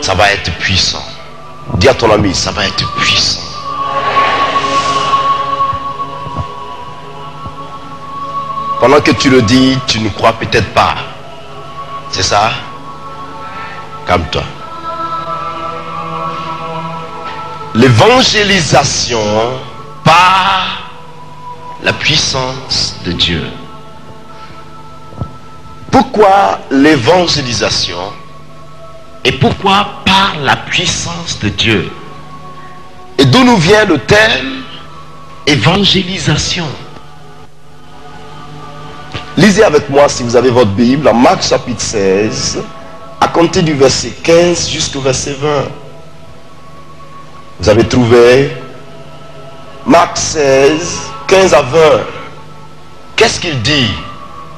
Ça va être puissant. Dis à ton ami, ça va être puissant. Pendant que tu le dis, tu ne crois peut-être pas. C'est ça? Calme-toi. L'évangélisation par la puissance de Dieu. Pourquoi l'évangélisation? Et pourquoi par la puissance de Dieu? Et d'où nous vient le thème évangélisation? Lisez avec moi, si vous avez votre Bible, en Marc chapitre 16, à compter du verset 15 jusqu'au verset 20. Vous avez trouvé Marc 16, 15 à 20. Qu'est-ce qu'il dit?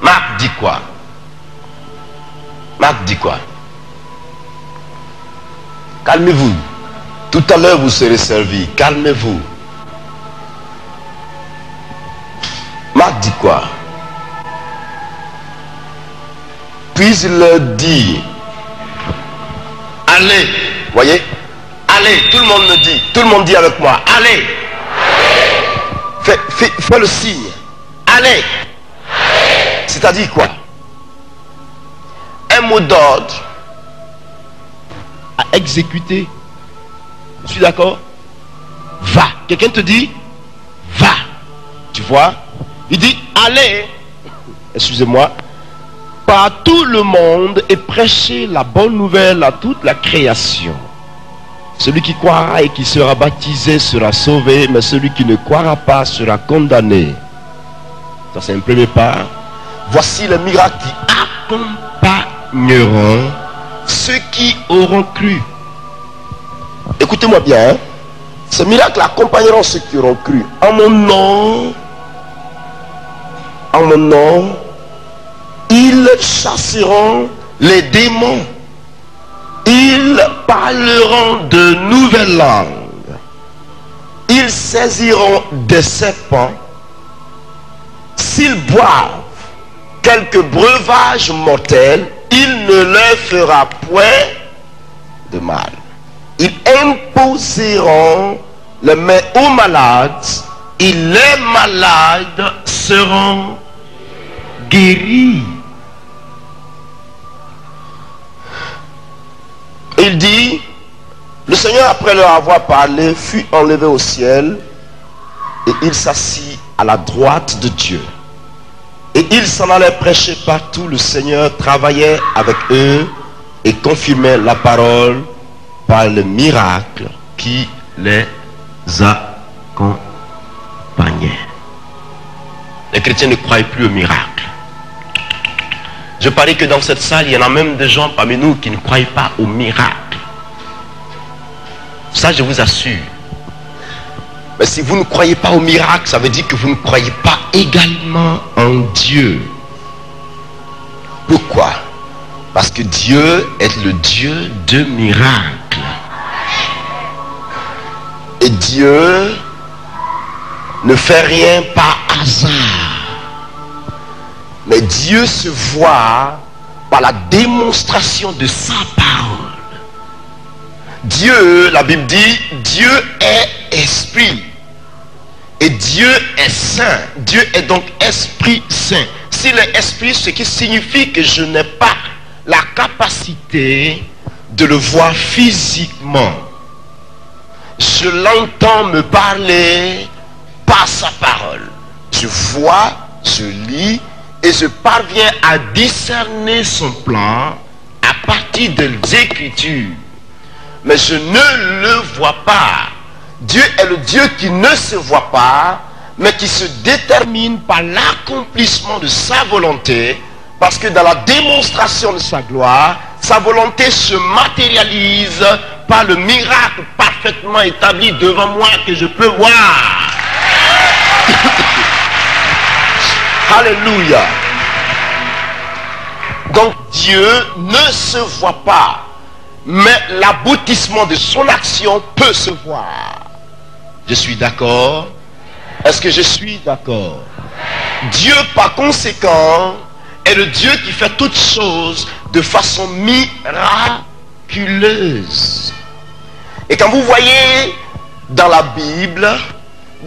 Marc dit quoi? Marc dit quoi? Calmez-vous. Tout à l'heure, vous serez servis. Calmez-vous. Marc dit quoi? Puis il leur dit, allez, voyez, allez, tout le monde me dit, tout le monde dit avec moi, allez, fais le signe, allez, c'est-à-dire quoi? Un mot d'ordre à exécuter. Je suis d'accord? Va. Quelqu'un te dit, va. Tu vois? Il dit, allez, excusez-moi, par tout le monde et prêcher la bonne nouvelle à toute la création. Celui qui croira et qui sera baptisé sera sauvé, mais celui qui ne croira pas sera condamné. Ça, c'est un premier pas. Voici les miracles qui accompagneront ceux qui auront cru. Écoutez-moi bien, hein? Ces miracles accompagneront ceux qui auront cru. En mon nom, ils chasseront les démons. Ils parleront de nouvelles langues. Ils saisiront des serpents. S'ils boivent quelques breuvages mortels, il ne leur fera point de mal. Ils imposeront les mains aux malades et les malades seront guéris. Il dit, le Seigneur, après leur avoir parlé, fut enlevé au ciel et il s'assit à la droite de Dieu. Et il s'en allait prêcher partout. Le Seigneur travaillait avec eux et confirmait la parole par le miracle qui les accompagnait. Les chrétiens ne croient plus au miracle. Je parie que dans cette salle, il y en a même des gens parmi nous qui ne croient pas au miracle. Ça, je vous assure. Mais si vous ne croyez pas au miracle, ça veut dire que vous ne croyez pas également en Dieu. Pourquoi? Parce que Dieu est le Dieu de miracles. Et Dieu ne fait rien par hasard. Mais Dieu se voit par la démonstration de sa parole. Dieu, la Bible dit, Dieu est esprit. Et Dieu est saint. Dieu est donc esprit saint. S'il est esprit, ce qui signifie que je n'ai pas la capacité de le voir physiquement. Je l'entends me parler par sa parole. Je vois, je lis et je parviens à discerner son plan à partir des Écritures. Mais je ne le vois pas. Dieu est le Dieu qui ne se voit pas, mais qui se détermine par l'accomplissement de sa volonté, parce que dans la démonstration de sa gloire, sa volonté se matérialise par le miracle parfaitement établi devant moi que je peux voir. Alléluia. Donc Dieu ne se voit pas, mais l'aboutissement de son action peut se voir. Je suis d'accord? Est-ce que je suis d'accord? Dieu, par conséquent, est le Dieu qui fait toutes choses de façon miraculeuse. miraculeuse. Et quand vous voyez dans la Bible,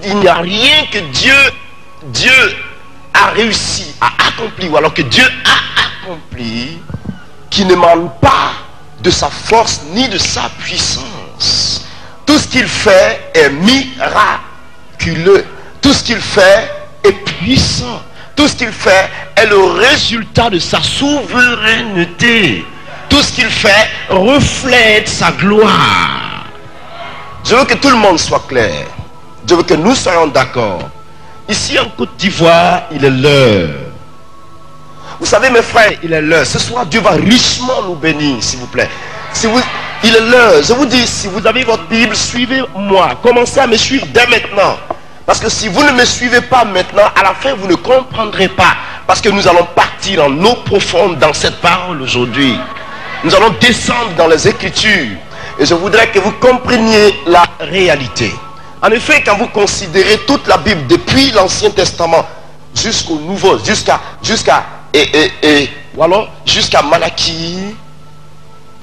il n'y a rien que Dieu a réussi à accomplir, ou alors que Dieu a accompli, qui ne manque pas de sa force ni de sa puissance. Tout ce qu'il fait est miraculeux. Tout ce qu'il fait est puissant. Tout ce qu'il fait est le résultat de sa souveraineté. Tout ce qu'il fait reflète sa gloire. Je veux que tout le monde soit clair. Je veux que nous soyons d'accord. Ici en Côte d'Ivoire, il est l'heure. Vous savez mes frères, il est l'heure. Ce soir, Dieu va richement nous bénir, s'il vous plaît. Il est l'heure. Je vous dis, si vous avez votre Bible, suivez-moi. Commencez à me suivre dès maintenant. Parce que si vous ne me suivez pas maintenant, à la fin, vous ne comprendrez pas. Parce que nous allons partir en eau profonde dans cette parole aujourd'hui. Nous allons descendre dans les Écritures. Et je voudrais que vous compreniez la réalité. En effet, quand vous considérez toute la Bible, depuis l'Ancien Testament jusqu'au Nouveau, jusqu'à Malachie,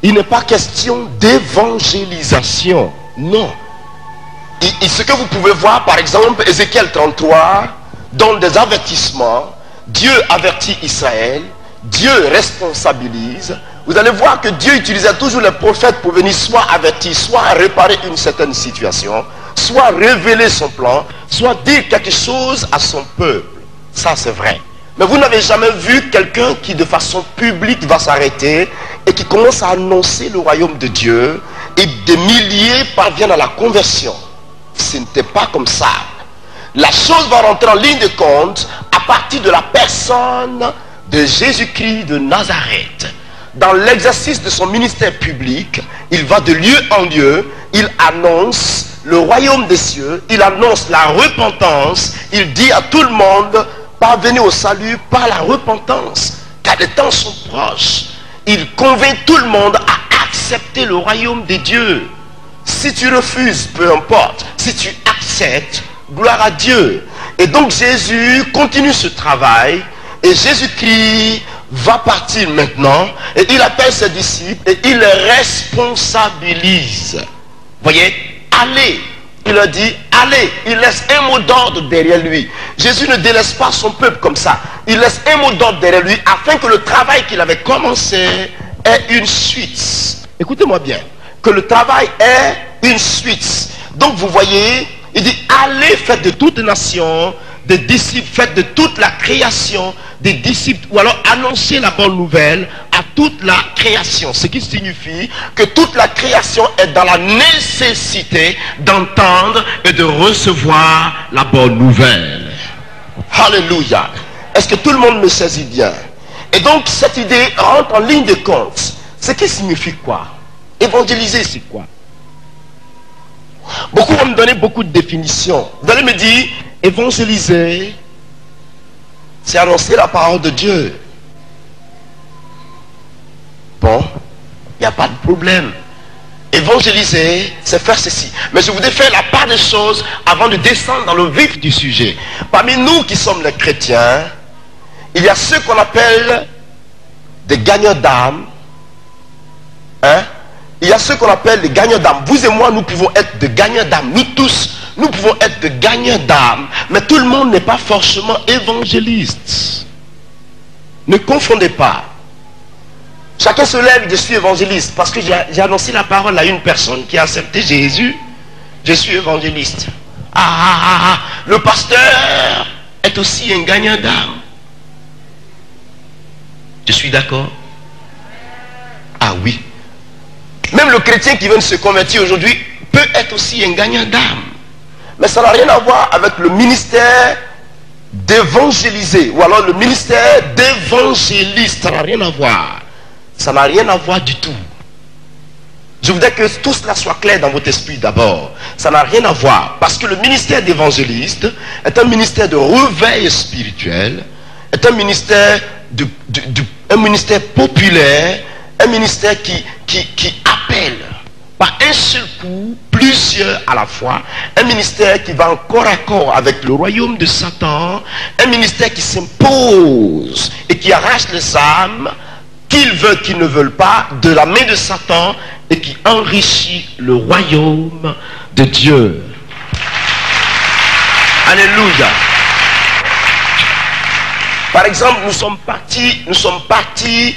il n'est pas question d'évangélisation. Non. Et ce que vous pouvez voir, par exemple, Ézéchiel 33, donne des avertissements. Dieu avertit Israël. Dieu responsabilise. Vous allez voir que Dieu utilisait toujours les prophètes pour venir soit avertir, soit réparer une certaine situation, soit révéler son plan, soit dire quelque chose à son peuple. Ça, c'est vrai. Mais vous n'avez jamais vu quelqu'un qui de façon publique va s'arrêter et qui commence à annoncer le royaume de Dieu et des milliers parviennent à la conversion. Ce n'était pas comme ça. La chose va rentrer en ligne de compte à partir de la personne de Jésus-Christ de Nazareth. Dans l'exercice de son ministère public, il va de lieu en lieu, il annonce le royaume des cieux, il annonce la repentance, il dit à tout le monde, parvenez au salut par la repentance, car les temps sont proches. Il convainc tout le monde à accepter le royaume des dieux. Si tu refuses, peu importe. Si tu acceptes, gloire à Dieu. Et donc Jésus continue ce travail. Et Jésus-Christ va partir maintenant. Et il appelle ses disciples et il les responsabilise. Voyez, allez. Il leur dit, allez. Il laisse un mot d'ordre derrière lui. Jésus ne délaisse pas son peuple comme ça. Il laisse un mot d'ordre derrière lui afin que le travail qu'il avait commencé ait une suite. Écoutez-moi bien. Que le travail est une suite. Donc vous voyez, il dit, allez, faites de toutes les nations des disciples, faites de toute la création des disciples, ou alors annoncez la bonne nouvelle à toute la création. Ce qui signifie que toute la création est dans la nécessité d'entendre et de recevoir la bonne nouvelle. Alléluia. Est-ce que tout le monde me saisit bien? Et donc cette idée rentre en ligne de compte. Ce qui signifie quoi? Évangéliser, c'est quoi? Beaucoup vont me donner beaucoup de définitions. Vous allez me dire, évangéliser, c'est annoncer la parole de Dieu. Bon, il n'y a pas de problème. Évangéliser, c'est faire ceci. Mais je voudrais faire la part des choses avant de descendre dans le vif du sujet. Parmi nous qui sommes les chrétiens, il y a ceux qu'on appelle des gagnants d'âme. Hein? Il y a ceux qu'on appelle des gagnants d'âme. Vous et moi, nous pouvons être des gagnants d'âme. Nous tous, nous pouvons être des gagnants d'âme. Mais tout le monde n'est pas forcément évangéliste. Ne confondez pas. Chacun se lève, je suis évangéliste. Parce que j'ai annoncé la parole à une personne qui a accepté Jésus. Je suis évangéliste. Le pasteur est aussi un gagnant d'âme. Je suis d'accord? Ah oui. Même le chrétien qui vient de se convertir aujourd'hui peut être aussi un gagnant d'âme. Mais ça n'a rien à voir avec le ministère d'évangéliser ou alors le ministère d'évangéliste. Ça n'a rien à voir. Ça n'a rien à voir du tout. Je voudrais que tout cela soit clair dans votre esprit d'abord. Ça n'a rien à voir. Parce que le ministère d'évangéliste est un ministère de réveil spirituel, est un ministère, un ministère populaire, un ministère qui appelle par un seul coup plusieurs à la fois, un ministère qui va en corps à corps avec le royaume de Satan, un ministère qui s'impose et qui arrache les âmes qu'il veut, qu'ils ne veulent pas, de la main de Satan et qui enrichit le royaume de Dieu. Alléluia. Par exemple, nous sommes partis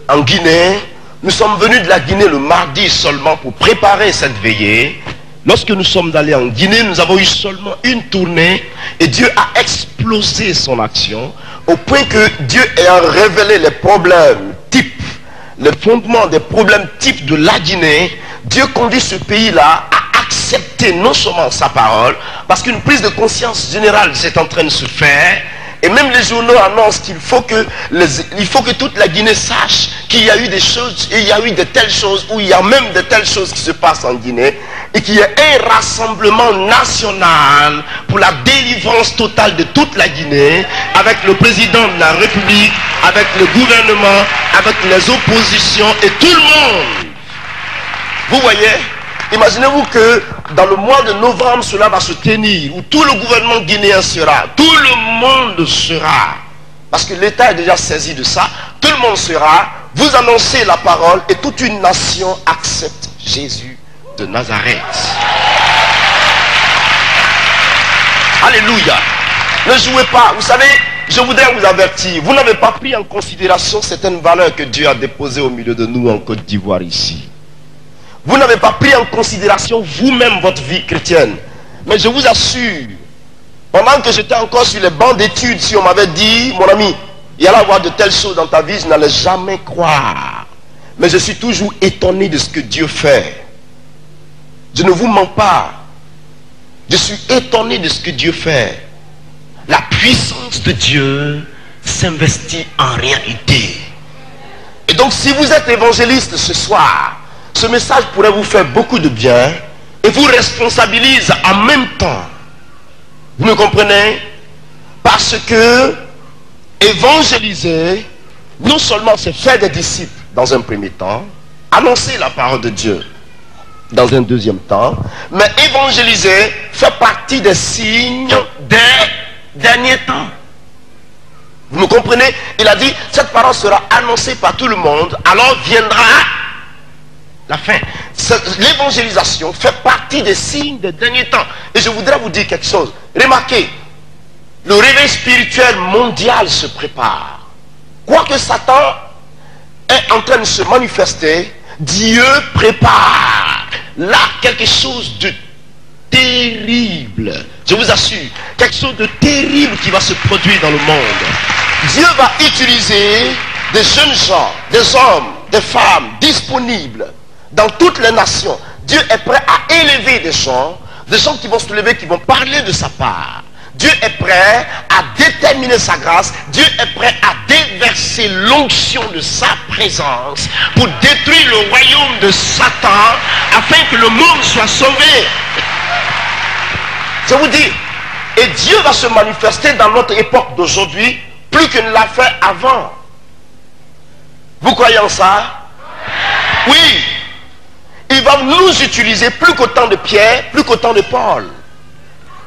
en Guinée. Nous sommes venus de la Guinée le mardi seulement pour préparer cette veillée. Lorsque nous sommes allés en Guinée, nous avons eu seulement une tournée et Dieu a explosé son action au point que Dieu ayant révélé les problèmes types, les fondements des problèmes types de la Guinée, Dieu conduit ce pays-là à accepter non seulement sa parole, parce qu'une prise de conscience générale est en train de se faire. Et même les journaux annoncent qu'il faut que toute la Guinée sache qu'il y a eu des choses, et il y a eu de telles choses, ou il y a même de telles choses qui se passent en Guinée, et qu'il y a un rassemblement national pour la délivrance totale de toute la Guinée, avec le président de la République, avec le gouvernement, avec les oppositions et tout le monde. Vous voyez? Imaginez-vous que dans le mois de novembre, cela va se tenir, où tout le gouvernement guinéen sera, tout le monde sera, parce que l'État est déjà saisi de ça, tout le monde sera, vous annoncez la parole et toute une nation accepte Jésus de Nazareth. Alléluia. Ne jouez pas, vous savez, je voudrais vous avertir, vous n'avez pas pris en considération certaines valeurs que Dieu a déposées au milieu de nous en Côte d'Ivoire ici. Vous n'avez pas pris en considération vous-même votre vie chrétienne. Mais je vous assure, pendant que j'étais encore sur les bancs d'études, si on m'avait dit, mon ami, il y allait avoir de telles choses dans ta vie, je n'allais jamais croire. Mais je suis toujours étonné de ce que Dieu fait. Je ne vous mens pas. Je suis étonné de ce que Dieu fait. La puissance de Dieu s'investit en réalité. Et donc si vous êtes évangéliste ce soir, ce message pourrait vous faire beaucoup de bien et vous responsabilise en même temps. Vous me comprenez? Parce que évangéliser, non seulement c'est faire des disciples dans un premier temps, annoncer la parole de Dieu dans un deuxième temps, mais évangéliser fait partie des signes des derniers temps. Vous me comprenez? Il a dit, cette parole sera annoncée par tout le monde, alors viendra la fin. L'évangélisation fait partie des signes des derniers temps. Et je voudrais vous dire quelque chose. Remarquez, le réveil spirituel mondial se prépare. Quoique Satan est en train de se manifester, Dieu prépare là quelque chose de terrible. Je vous assure, quelque chose de terrible qui va se produire dans le monde. Dieu va utiliser des jeunes gens, des hommes, des femmes disponibles dans toutes les nations. Dieu est prêt à élever des gens qui vont se lever, qui vont parler de sa part. Dieu est prêt à déterminer sa grâce. Dieu est prêt à déverser l'onction de sa présence pour détruire le royaume de Satan afin que le monde soit sauvé. Je vous dis, et Dieu va se manifester dans notre époque d'aujourd'hui plus qu'il ne l'a fait avant. Vous croyez en ça? Oui. Il va nous utiliser plus qu'au temps de Pierre, plus qu'au temps de Paul.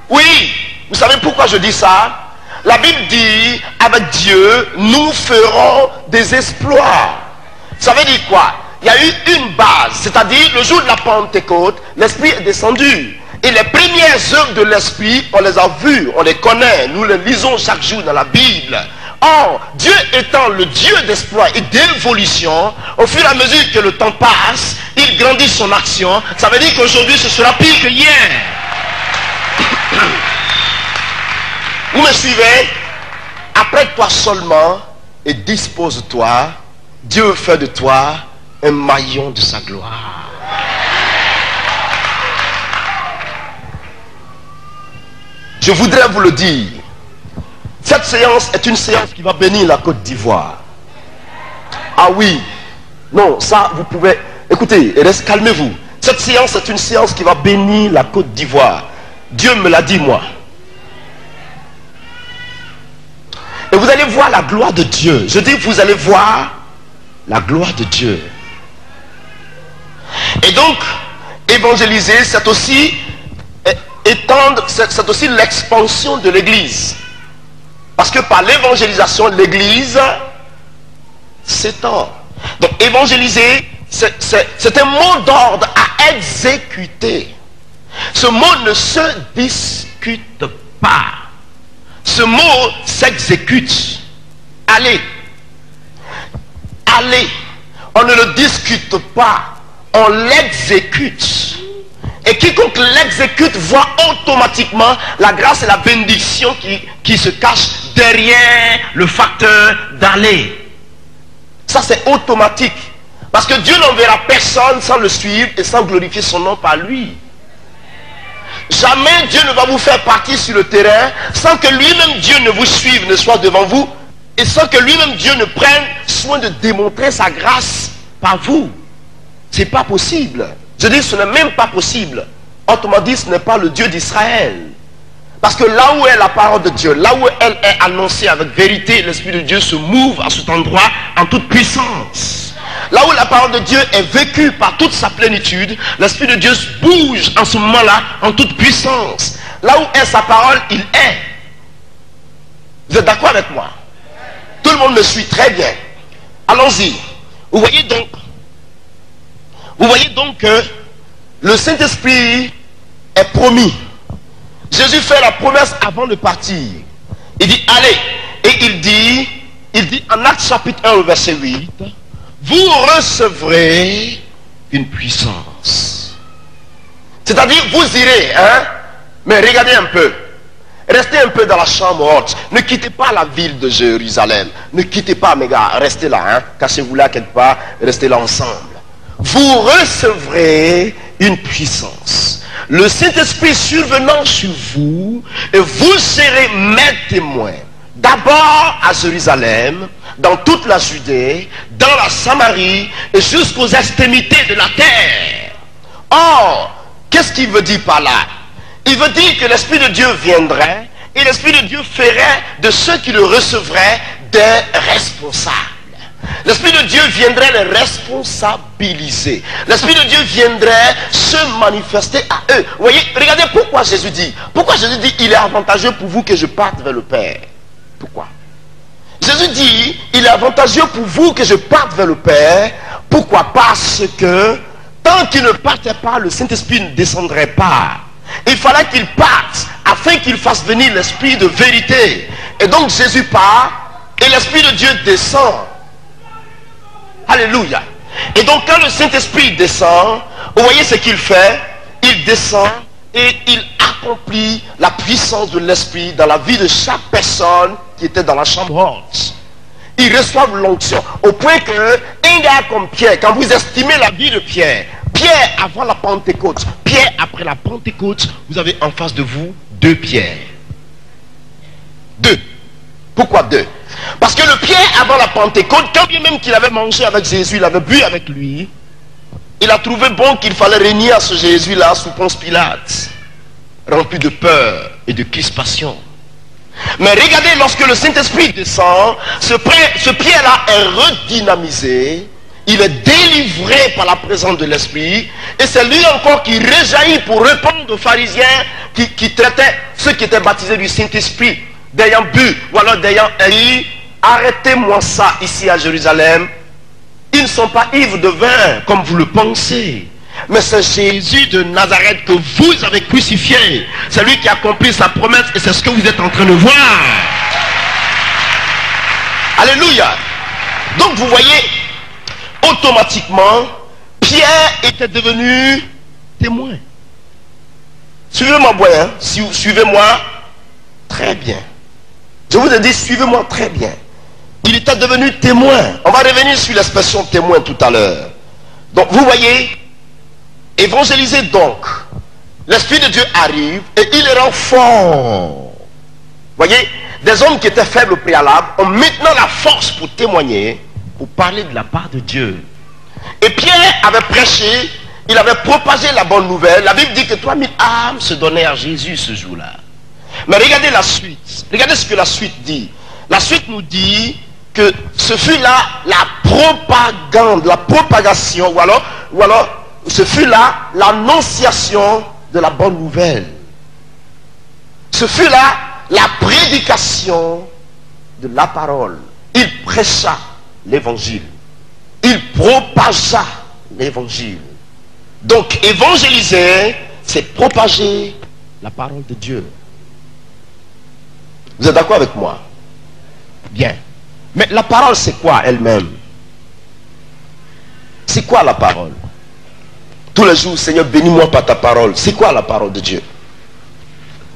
Oui. Vous savez pourquoi je dis ça? La Bible dit, avec Dieu, nous ferons des exploits. Ça veut dire quoi? Il y a eu une base, c'est-à-dire le jour de la Pentecôte, l'Esprit est descendu. Et les premières œuvres de l'Esprit, on les a vues, on les connaît, nous les lisons chaque jour dans la Bible. Or, Dieu étant le Dieu d'exploit et d'évolution, au fur et à mesure que le temps passe, il grandit son action. Ça veut dire qu'aujourd'hui, ce sera pire que hier. Vous me suivez? Apprête-toi seulement et dispose-toi. Dieu fait de toi un maillon de sa gloire. Je voudrais vous le dire. Cette séance est une séance qui va bénir la Côte d'Ivoire. Ah oui. Non, ça, vous pouvez... Écoutez, calmez-vous. Cette séance est une séance qui va bénir la Côte d'Ivoire. Dieu me l'a dit, moi. Et vous allez voir la gloire de Dieu. Je dis, vous allez voir la gloire de Dieu. Et donc, évangéliser, c'est aussi étendre, c'est aussi l'expansion de l'église. Parce que par l'évangélisation, l'église s'étend. Donc évangéliser, c'est un mot d'ordre à exécuter. Ce mot ne se discute pas. Ce mot s'exécute. Allez. Allez. On ne le discute pas. On l'exécute. Et quiconque l'exécute voit automatiquement la grâce et la bénédiction qui se cachent derrière le facteur d'aller. Ça c'est automatique. Parce que Dieu n'enverra personne sans le suivre et sans glorifier son nom par lui. Jamais Dieu ne va vous faire partir sur le terrain sans que lui-même Dieu ne vous suive, ne soit devant vous, et sans que lui-même Dieu ne prenne soin de démontrer sa grâce par vous. C'est pas possible. Je dis, ce n'est même pas possible. Autrement dit, ce n'est pas le Dieu d'Israël. Parce que là où est la parole de Dieu, là où elle est annoncée avec vérité, l'Esprit de Dieu se mouve à cet endroit en toute puissance. Là où la parole de Dieu est vécue par toute sa plénitude, l'Esprit de Dieu bouge en ce moment-là en toute puissance. Là où est sa parole, il est. Vous êtes d'accord avec moi? Tout le monde me suit très bien. Allons-y. Vous voyez donc que le Saint-Esprit est promis. Jésus fait la promesse avant de partir. Il dit allez. Et il dit en Actes chapitre 1 verset 8, vous recevrez une puissance. C'est-à-dire vous irez, hein? Mais regardez un peu. Restez un peu dans la chambre haute. Ne quittez pas la ville de Jérusalem. Ne quittez pas, mes gars. Restez là, hein? Cachez-vous là quelque part. Restez là ensemble. Vous recevrez une puissance. Le Saint-Esprit survenant sur vous, et vous serez mes témoins. D'abord à Jérusalem, dans toute la Judée, dans la Samarie, et jusqu'aux extrémités de la terre. Or, qu'est-ce qu'il veut dire par là? Il veut dire que l'Esprit de Dieu viendrait, et l'Esprit de Dieu ferait de ceux qui le recevraient des responsables. L'Esprit de Dieu viendrait les responsabiliser. L'Esprit de Dieu viendrait se manifester à eux. Vous voyez, regardez pourquoi Jésus dit. Pourquoi Jésus dit, il est avantageux pour vous que je parte vers le Père. Pourquoi? Jésus dit, il est avantageux pour vous que je parte vers le Père. Pourquoi? Parce que tant qu'il ne partait pas, le Saint-Esprit ne descendrait pas. Il fallait qu'il parte afin qu'il fasse venir l'Esprit de vérité. Et donc Jésus part et l'Esprit de Dieu descend. Alléluia. Et donc quand le Saint-Esprit descend, vous voyez ce qu'il fait? Il descend et il accomplit la puissance de l'Esprit dans la vie de chaque personne qui était dans la chambre haute. Ils reçoivent l'onction. Au point que un gars comme Pierre, quand vous estimez la vie de Pierre, Pierre avant la Pentecôte, Pierre après la Pentecôte, vous avez en face de vous deux Pierres. Deux. Pourquoi deux? Parce que le Pierre avant la Pentecôte, quand bien même qu'il avait mangé avec Jésus, il avait bu avec lui, il a trouvé bon qu'il fallait régner à ce Jésus-là sous Ponce Pilate, rempli de peur et de crispation. Mais regardez, lorsque le Saint-Esprit descend, ce Pierre-là est redynamisé, il est délivré par la présence de l'Esprit, et c'est lui encore qui réjaillit pour répondre aux pharisiens qui traitaient ceux qui étaient baptisés du Saint-Esprit, d'ayant bu, ou alors d'ayant haï. Arrêtez-moi ça ici à Jérusalem. Ils ne sont pas ivres de vin, comme vous le pensez. Mais c'est Jésus de Nazareth que vous avez crucifié. C'est lui qui a accompli sa promesse et c'est ce que vous êtes en train de voir. Alléluia. Donc vous voyez, automatiquement, Pierre était devenu témoin. Suivez-moi bien, hein? Suivez-moi très bien. Je vous ai dit, suivez-moi très bien. Il était devenu témoin. On va revenir sur l'expression témoin tout à l'heure. Donc vous voyez, évangéliser donc. L'Esprit de Dieu arrive et il les rend forts. Voyez, des hommes qui étaient faibles au préalable ont maintenant la force pour témoigner, pour parler de la part de Dieu. Et Pierre avait prêché, il avait propagé la bonne nouvelle. La Bible dit que 3000 âmes se donnaient à Jésus ce jour-là. Mais regardez la suite. Regardez ce que la suite dit. La suite nous dit que ce fut là la propagande, la propagation, ou alors ce fut là l'annonciation de la bonne nouvelle. Ce fut là la prédication de la parole. Il prêcha l'évangile. Il il propagea l'évangile. Donc évangéliser, c'est propager la parole de Dieu. Vous êtes d'accord avec moi? Bien. Mais la parole, c'est quoi elle-même? C'est quoi la parole? Tous les jours, Seigneur, bénis-moi par ta parole. C'est quoi la parole de Dieu?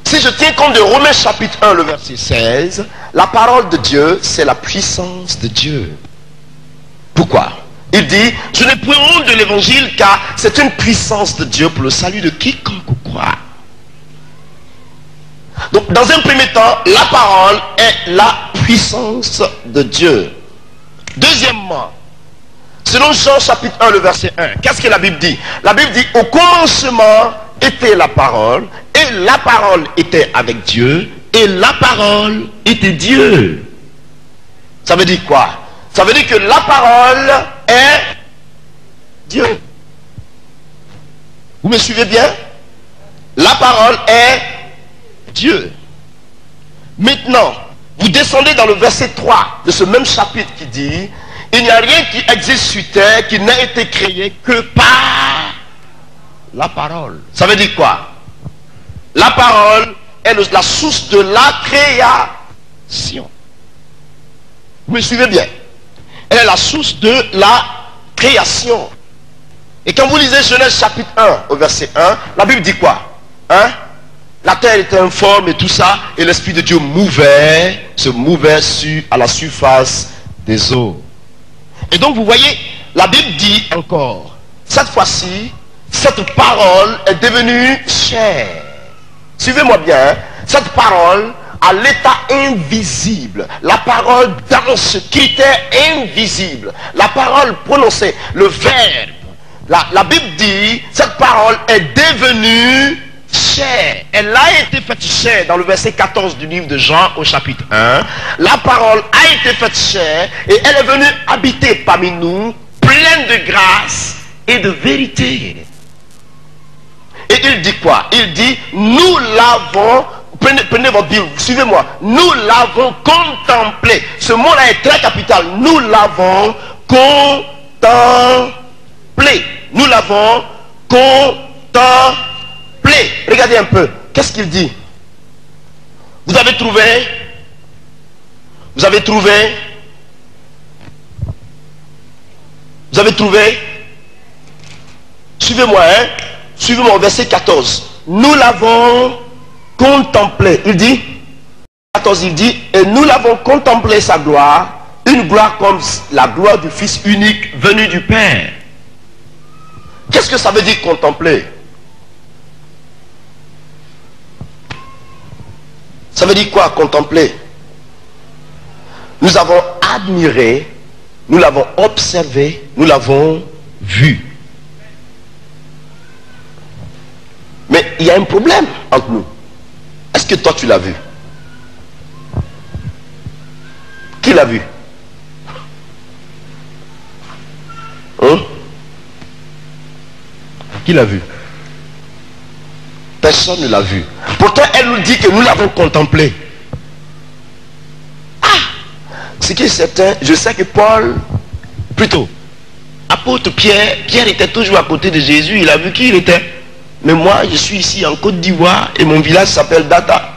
Si je tiens compte de Romains chapitre 1, le verset 16, la parole de Dieu, c'est la puissance de Dieu. Pourquoi? Il dit, je n'ai point honte de l'évangile, car c'est une puissance de Dieu pour le salut de quiconque croit. Donc, dans un premier temps, la parole est la puissance de Dieu. Deuxièmement, selon Jean chapitre 1, le verset 1, qu'est-ce que la Bible dit? La Bible dit, au commencement était la parole, et la parole était avec Dieu, et la parole était Dieu. Ça veut dire quoi? Ça veut dire que la parole est Dieu. Vous me suivez bien? La parole est Dieu. Maintenant, vous descendez dans le verset 3 de ce même chapitre qui dit, il n'y a rien qui existe sur terre qui n'a été créé que par la parole. Ça veut dire quoi? La parole est la source de la création. Vous me suivez bien? Elle est la source de la création. Et quand vous lisez Genèse chapitre 1 au verset 1, la Bible dit quoi? Hein? La terre était informe et tout ça, et l'Esprit de Dieu se mouvait à la surface des eaux. Et donc vous voyez, la Bible dit encore, cette fois-ci, cette parole est devenue chair. Suivez-moi bien, hein? Cette parole à l'état invisible, la parole dans ce critère invisible, la parole prononcée, le verbe, la Bible dit, cette parole est devenue chair. Elle a été faite chair dans le verset 14 du livre de Jean au chapitre 1. La parole a été faite chair et elle est venue habiter parmi nous, pleine de grâce et de vérité. Et il dit quoi? Il dit, nous l'avons, prenez votre Bible, suivez-moi, nous l'avons contemplé. Ce mot-là est très capital. Nous l'avons contemplé. Nous l'avons contemplé. Regardez un peu. Qu'est-ce qu'il dit? Vous avez trouvé? Vous avez trouvé? Vous avez trouvé? Suivez-moi, hein? Suivez-moi au verset 14. Nous l'avons contemplé. Il dit, 14, il dit, et nous l'avons contemplé sa gloire, une gloire comme la gloire du Fils unique venu du Père. Qu'est-ce que ça veut dire contempler? Ça veut dire quoi contempler? Nous avons admiré, nous l'avons observé, nous l'avons vu. Mais il y a un problème entre nous. Est-ce que toi tu l'as vu? Qui l'a vu? Hein? Qui l'a vu? Personne ne l'a vu. Pourtant, elle nous dit que nous l'avons contemplé. Ah! Ce qui est certain, je sais que Paul, plutôt, apôtre Pierre était toujours à côté de Jésus. Il a vu qui il était. Mais moi, je suis ici en Côte d'Ivoire et mon village s'appelle Data.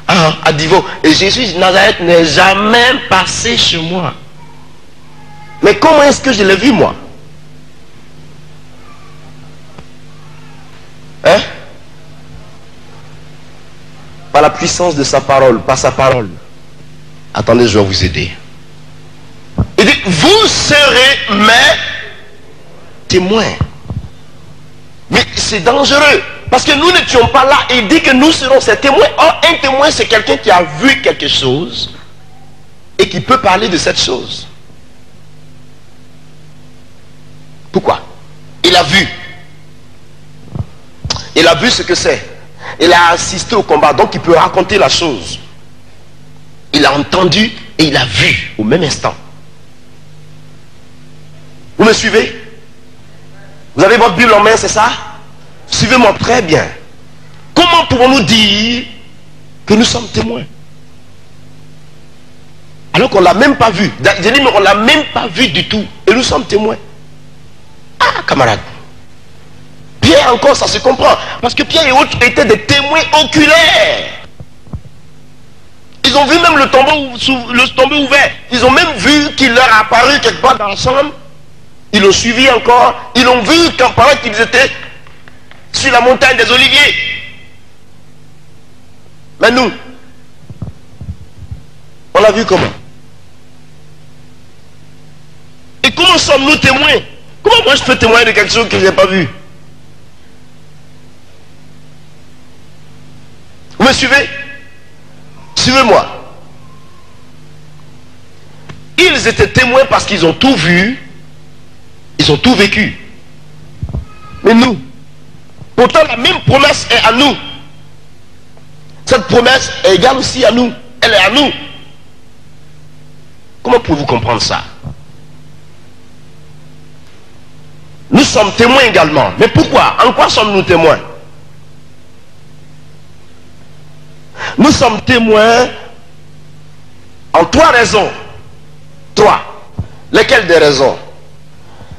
Ah, à Divo. Et Jésus de Nazareth n'est jamais passé chez moi. Mais comment est-ce que je l'ai vu, moi? Hein? Par la puissance de sa parole, par sa parole. Attendez, je vais vous aider. Il dit, vous serez mes témoins. Mais c'est dangereux. Parce que nous n'étions pas là. Il dit que nous serons ses témoins. Or, un témoin, c'est quelqu'un qui a vu quelque chose et qui peut parler de cette chose. Pourquoi? Il a vu. Il a vu ce que c'est. Il a assisté au combat. Donc, il peut raconter la chose. Il a entendu et il a vu au même instant. Vous me suivez? Vous avez votre Bible en main, c'est ça? Suivez-moi très bien. Comment pouvons-nous dire que nous sommes témoins? Alors qu'on ne l'a même pas vu. J'ai dit, mais on ne l'a même pas vu du tout. Et nous sommes témoins. Ah, camarades. Pierre encore, ça se comprend. Parce que Pierre et autres étaient des témoins oculaires. Ils ont vu même le tombeau ouvert. Ils ont même vu qu'il leur a apparu quelque part dans la chambre. Ils l'ont suivi encore. Ils l'ont vu quand pendant qu'ils étaient sur la montagne des Oliviers. Mais nous, on l'a vu comment? Et comment sommes-nous témoins? Comment moi je peux témoigner de quelque chose que je n'ai pas vu? Vous me suivez? Suivez-moi. Ils étaient témoins parce qu'ils ont tout vu, ils ont tout vécu. Mais nous, pourtant la même promesse est à nous. Cette promesse est égale aussi à nous. Elle est à nous. Comment pouvez-vous comprendre ça? Nous sommes témoins également. Mais pourquoi? En quoi sommes-nous témoins? Nous sommes témoins en 3 raisons. 3. Lesquelles des raisons?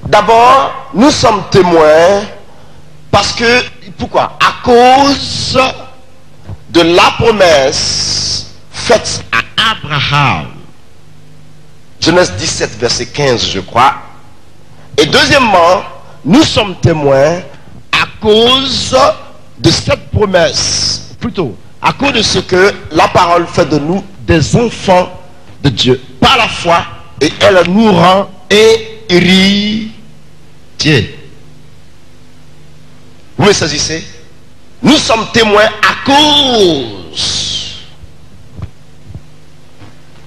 D'abord, nous sommes témoins parce que, pourquoi? À cause de la promesse faite à Abraham. Genèse 17, verset 15, je crois. Et deuxièmement, nous sommes témoins à cause de cette promesse, plutôt, à cause de ce que la parole fait de nous des enfants de Dieu par la foi, et elle nous rend héritiers. Vous me saisissez? Nous sommes témoins à cause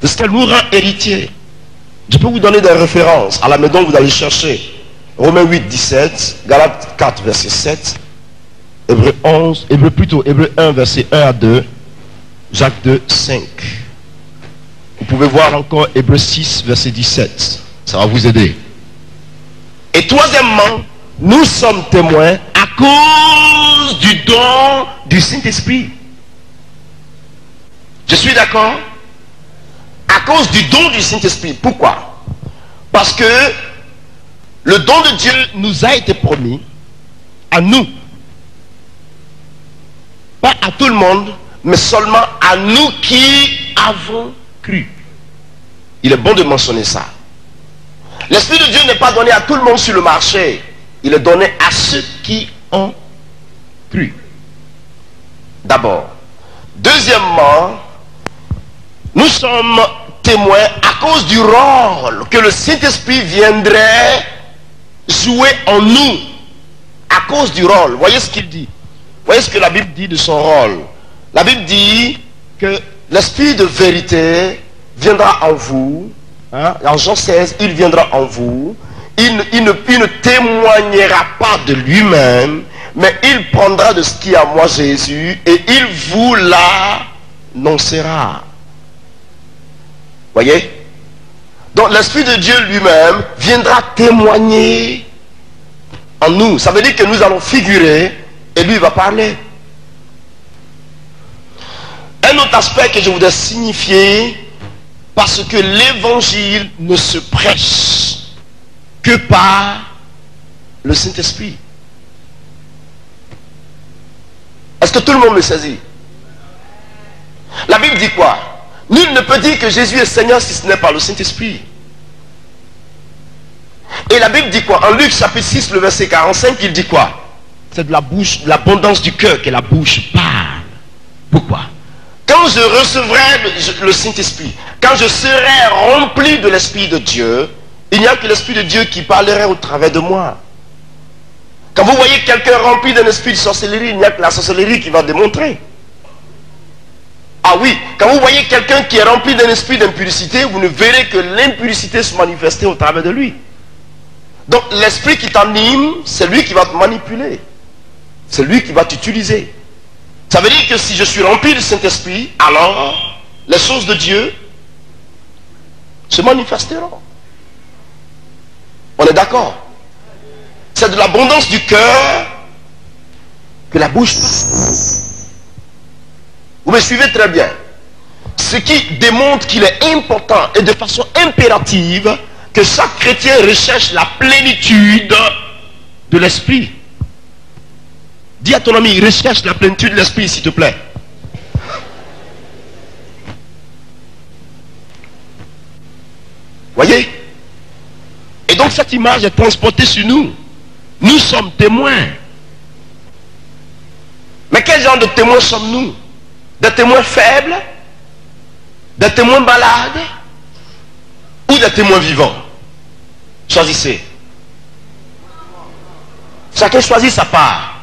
de ce qu'elle nous rend héritiers. Je peux vous donner des références. À la maison, vous allez chercher Romains 8, 17, Galates 4, verset 7, Hébreux 1, verset 1 à 2, Jacques 2, 5. Vous pouvez voir encore Hébreux 6, verset 17. Ça va vous aider. Et troisièmement, nous sommes témoins à cause du don du Saint-Esprit. Je suis d'accord? À cause du don du Saint-Esprit. Pourquoi? Parce que le don de Dieu nous a été promis à nous. Pas à tout le monde, mais seulement à nous qui avons cru. Il est bon de mentionner ça. L'Esprit de Dieu n'est pas donné à tout le monde sur le marché. Il est donné à ceux qui ont cru. D'abord. Deuxièmement, nous sommes témoins à cause du rôle que le Saint-Esprit viendrait jouer en nous. À cause du rôle. Voyez ce qu'il dit. Voyez ce que la Bible dit de son rôle. La Bible dit que l'Esprit de vérité viendra en vous. Hein? En Jean 16, il viendra en vous. Il ne témoignera pas de lui-même, mais il prendra de ce qui est à moi Jésus et il vous l'annoncera. Voyez? Donc l'Esprit de Dieu lui-même viendra témoigner en nous. Ça veut dire que nous allons figurer et lui va parler. Un autre aspect que je voudrais signifier, parce que l'évangile ne se prêche que par le Saint-Esprit. Est-ce que tout le monde me saisit? La Bible dit quoi? Nul ne peut dire que Jésus est Seigneur si ce n'est par le Saint-Esprit. Et la Bible dit quoi? En Luc chapitre 6, le verset 45, il dit quoi? C'est de la bouche, de l'abondance du cœur que la bouche parle. Pourquoi? Quand je recevrai le Saint-Esprit, quand je serai rempli de l'Esprit de Dieu, il n'y a que l'Esprit de Dieu qui parlerait au travers de moi. Quand vous voyez quelqu'un rempli d'un esprit de sorcellerie, il n'y a que la sorcellerie qui va démontrer. Ah oui, quand vous voyez quelqu'un qui est rempli d'un esprit d'impudicité, vous ne verrez que l'impudicité se manifester au travers de lui. Donc l'esprit qui t'anime, c'est lui qui va te manipuler. C'est lui qui va t'utiliser. Ça veut dire que si je suis rempli du Saint-Esprit, alors les choses de Dieu se manifesteront. On est d'accord? C'est de l'abondance du cœur que la bouche parle. Vous me suivez très bien. Ce qui démontre qu'il est important et de façon impérative que chaque chrétien recherche la plénitude de l'esprit. Dis à ton ami, recherche la plénitude de l'esprit, s'il te plaît. Voyez? Et donc cette image est transportée sur nous. Nous sommes témoins. Mais quel genre de témoins sommes-nous? Des témoins faibles? Des témoins malades? Ou des témoins vivants? Choisissez. Chacun choisit sa part.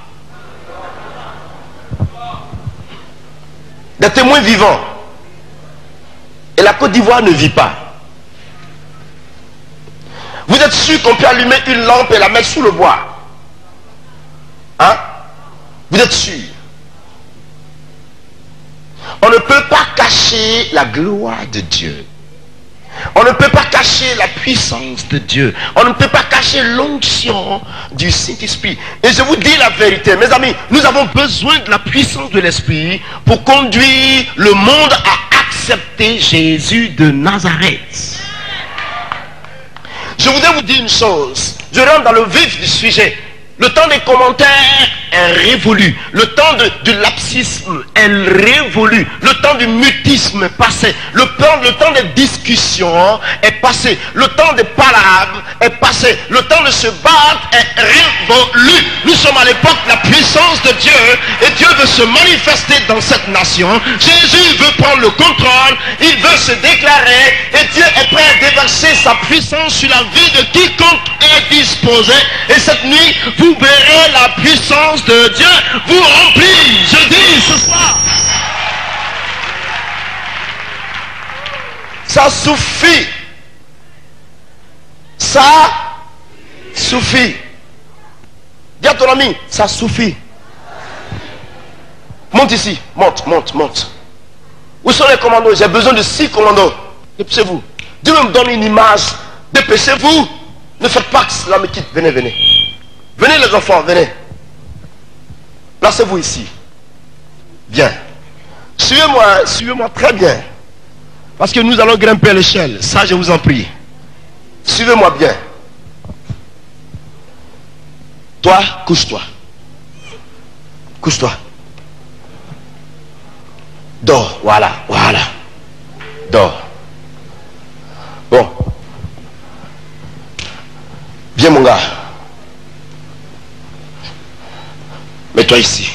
Des témoins vivants. Et la Côte d'Ivoire ne vit pas. Vous êtes sûr qu'on peut allumer une lampe et la mettre sous le bois? Hein? Vous êtes sûr? On ne peut pas cacher la gloire de Dieu. On ne peut pas cacher la puissance de Dieu. On ne peut pas cacher l'onction du Saint-Esprit. Et je vous dis la vérité, mes amis, nous avons besoin de la puissance de l'Esprit pour conduire le monde à accepter Jésus de Nazareth. Je voudrais vous dire une chose. Je rentre dans le vif du sujet. Le temps des commentaires est révolu. Le temps du lapsisme est révolu. Le temps du mutisme est passé. Le temps des discussions est passé. Le temps des palabres est passé. Le temps de se battre est révolu. Nous sommes à l'époque de la puissance de Dieu. Et Dieu veut se manifester dans cette nation. Jésus veut prendre le contrôle. Il veut se déclarer. Et Dieu est prêt à déverser sa puissance sur la vie de quiconque est disposé. Et cette nuit, vous verrez la puissance de Dieu vous remplir. Je dis ce soir. Ça suffit. Ça suffit. Dis à ton ami, ça suffit. Monte ici. Monte, monte, monte. Où sont les commandos? J'ai besoin de 6 commandos. Dépêchez-vous. Dieu me donne une image. Dépêchez-vous. Ne faites pas que cela me quitte. Venez, venez. Venez les enfants, venez. Placez-vous ici. Bien. Suivez-moi, suivez-moi très bien. Parce que nous allons grimper à l'échelle. Ça, je vous en prie. Suivez-moi bien. Toi, couche-toi. Couche-toi. Dors, voilà, voilà. Dors. Bon. Viens mon gars. Mets-toi ici.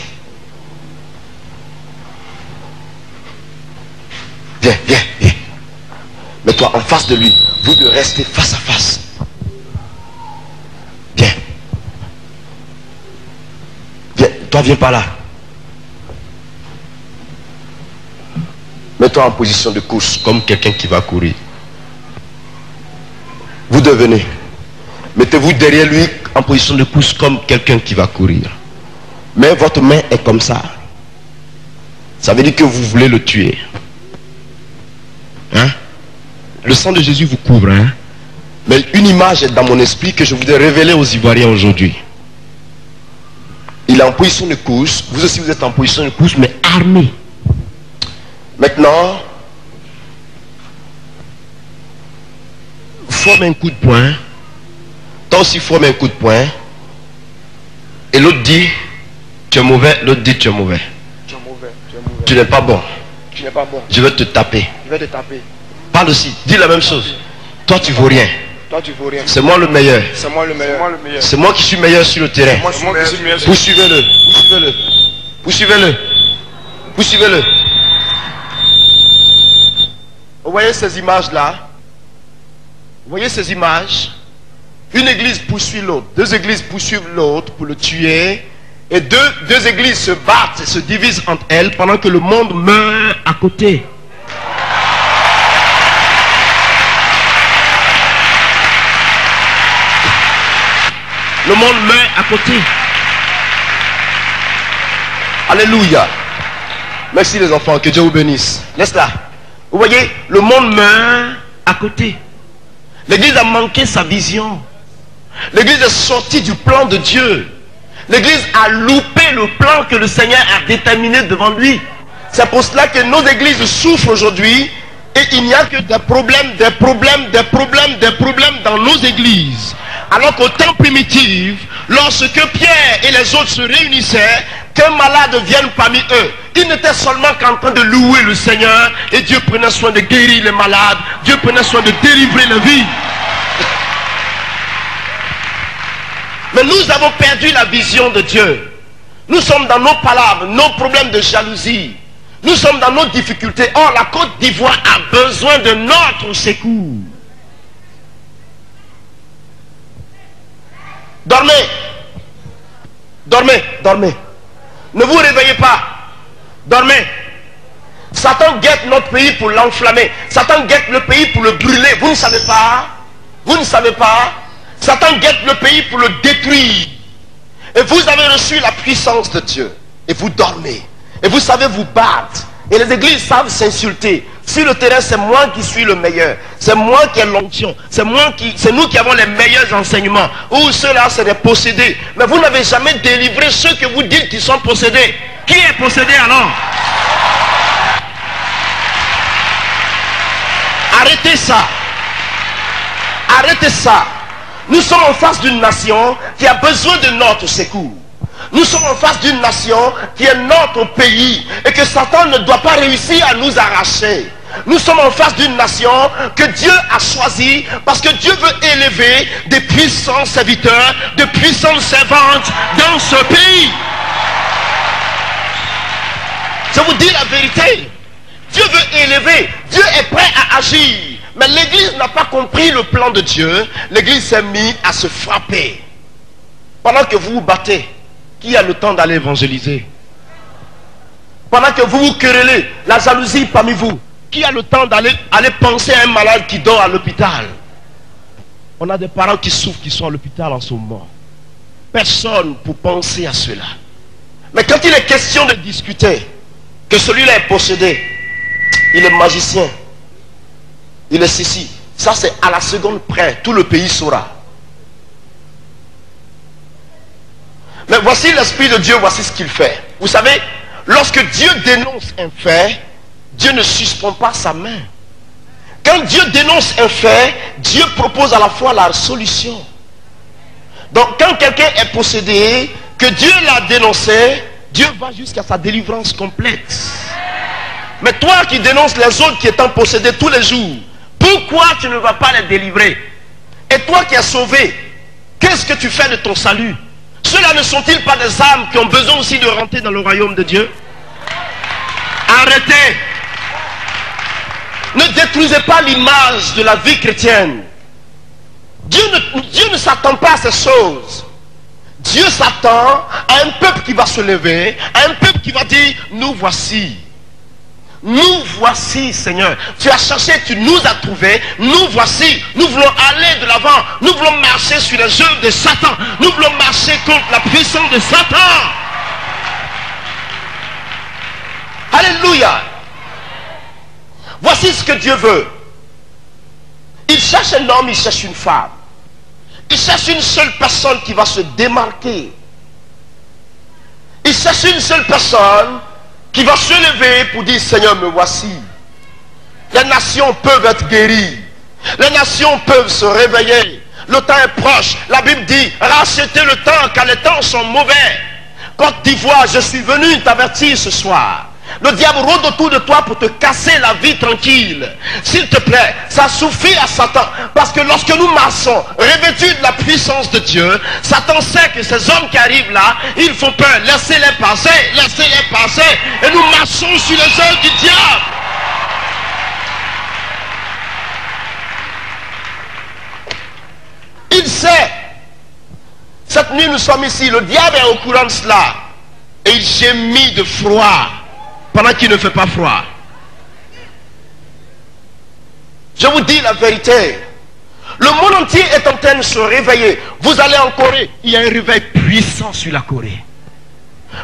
Viens, viens, viens. Mets-toi en face de lui. Vous deux restez face à face. Viens. Viens, toi viens par là. Mets-toi en position de course, comme quelqu'un qui va courir. Vous deux venez. Mettez-vous derrière lui en position de course, comme quelqu'un qui va courir. Mais votre main est comme ça. Ça veut dire que vous voulez le tuer. Hein? Le sang de Jésus vous couvre. Hein? Mais une image est dans mon esprit que je voudrais révéler aux Ivoiriens aujourd'hui. Il est en position de course. Vous aussi vous êtes en position de course, mais armé. Maintenant, forme un coup de poing. Toi aussi forme un coup de poing. Et l'autre dit, tu es mauvais. L'autre dit, tu es mauvais. Tu es mauvais, tu es mauvais. Tu n'es pas bon. Tu n'es pas bon. Je vais te taper. Je vais te taper. Parle aussi. Dis la même chose. Toi, tu vaux rien. Toi, tu vaux rien. C'est moi le meilleur. C'est moi le meilleur. C'est moi qui suis meilleur sur le terrain. Moi, je suis meilleur. Poursuivez-le. Poursuivez-le. Poursuivez-le. Poursuivez-le. Vous voyez ces images-là? Vous voyez ces images? Une église poursuit l'autre. 2 églises poursuivent l'autre pour le tuer. Et deux églises se battent et se divisent entre elles pendant que le monde meurt à côté. Le monde meurt à côté. Alléluia. Merci les enfants, que Dieu vous bénisse. Laisse-la. Vous voyez, le monde meurt à côté. L'église a manqué sa vision. L'église est sortie du plan de Dieu. L'église a loupé le plan que le Seigneur a déterminé devant lui. C'est pour cela que nos églises souffrent aujourd'hui. Et il n'y a que des problèmes dans nos églises. Alors qu'au temps primitif, lorsque Pierre et les autres se réunissaient, qu'un malade vienne parmi eux, ils n'étaient seulement qu'en train de louer le Seigneur, et Dieu prenait soin de guérir les malades, Dieu prenait soin de délivrer la vie. Mais nous avons perdu la vision de Dieu. Nous sommes dans nos palabres, nos problèmes de jalousie. Nous sommes dans nos difficultés. Or, la Côte d'Ivoire a besoin de notre secours. Dormez. Dormez, dormez. Ne vous réveillez pas. Dormez. Satan guette notre pays pour l'enflammer. Satan guette le pays pour le brûler. Vous ne savez pas. Vous ne savez pas. Satan guette le pays pour le détruire. Et vous avez reçu la puissance de Dieu. Et vous dormez. Et vous savez vous battre. Et les églises savent s'insulter. Sur le terrain, c'est moi qui suis le meilleur. C'est moi qui ai l'onction. C'est nous qui avons les meilleurs enseignements. Ou ceux-là, c'est des possédés. Mais vous n'avez jamais délivré ceux que vous dites qui sont possédés. Qui est possédé alors? Arrêtez ça. Arrêtez ça. Nous sommes en face d'une nation qui a besoin de notre secours. Nous sommes en face d'une nation qui est notre pays et que Satan ne doit pas réussir à nous arracher. Nous sommes en face d'une nation que Dieu a choisie parce que Dieu veut élever des puissants serviteurs, de puissantes servantes dans ce pays. Je vous dis la vérité. Dieu veut élever. Dieu est prêt à agir. Mais l'église n'a pas compris le plan de Dieu. L'église s'est mise à se frapper. Pendant que vous vous battez, qui a le temps d'aller évangéliser? Pendant que vous vous querellez, la jalousie parmi vous, qui a le temps d'aller penser à un malade qui dort à l'hôpital? On a des parents qui souffrent, qui sont à l'hôpital en ce moment. Personne pour penser à cela. Mais quand il est question de discuter, que celui-là est possédé, il est magicien, il est ceci, ça c'est à la seconde près, tout le pays saura. Mais voici l'Esprit de Dieu, voici ce qu'il fait. Vous savez, lorsque Dieu dénonce un fait, Dieu ne suspend pas sa main. Quand Dieu dénonce un fait, Dieu propose à la fois la solution. Donc quand quelqu'un est possédé, que Dieu l'a dénoncé, Dieu va jusqu'à sa délivrance complète. Mais toi qui dénonces les autres qui étant possédés tous les jours, pourquoi tu ne vas pas les délivrer? Et toi qui es sauvé, qu'est-ce que tu fais de ton salut? Ceux-là ne sont-ils pas des âmes qui ont besoin aussi de rentrer dans le royaume de Dieu? Arrêtez. Ne détruisez pas l'image de la vie chrétienne. Dieu ne s'attend pas à ces choses. Dieu s'attend à un peuple qui va se lever, à un peuple qui va dire, nous voici. Nous voici, Seigneur. Tu as cherché, tu nous as trouvés. Nous voici. Nous voulons aller de l'avant. Nous voulons marcher sur les œuvres de Satan. Nous voulons marcher contre la puissance de Satan. Alléluia. Voici ce que Dieu veut. Il cherche un homme, il cherche une femme. Il cherche une seule personne qui va se démarquer. Il cherche une seule personne qui va se lever pour dire, Seigneur, me voici. Les nations peuvent être guéries. Les nations peuvent se réveiller. Le temps est proche. La Bible dit, rachetez le temps car les temps sont mauvais. Côte d'Ivoire, je suis venu t'avertir ce soir. Le diable rôde autour de toi pour te casser la vie tranquille. S'il te plaît, ça suffit à Satan. Parce que lorsque nous marchons revêtus de la puissance de Dieu, Satan sait que ces hommes qui arrivent là, ils font peur. Laissez-les passer, laissez-les passer. Et nous marchons sur les œuvres du diable. Il sait. Cette nuit nous sommes ici, le diable est au courant de cela. Et il gémit de froid. Pendant qu'il ne fait pas froid. Je vous dis la vérité. Le monde entier est en train de se réveiller. Vous allez en Corée, il y a un réveil puissant sur la Corée.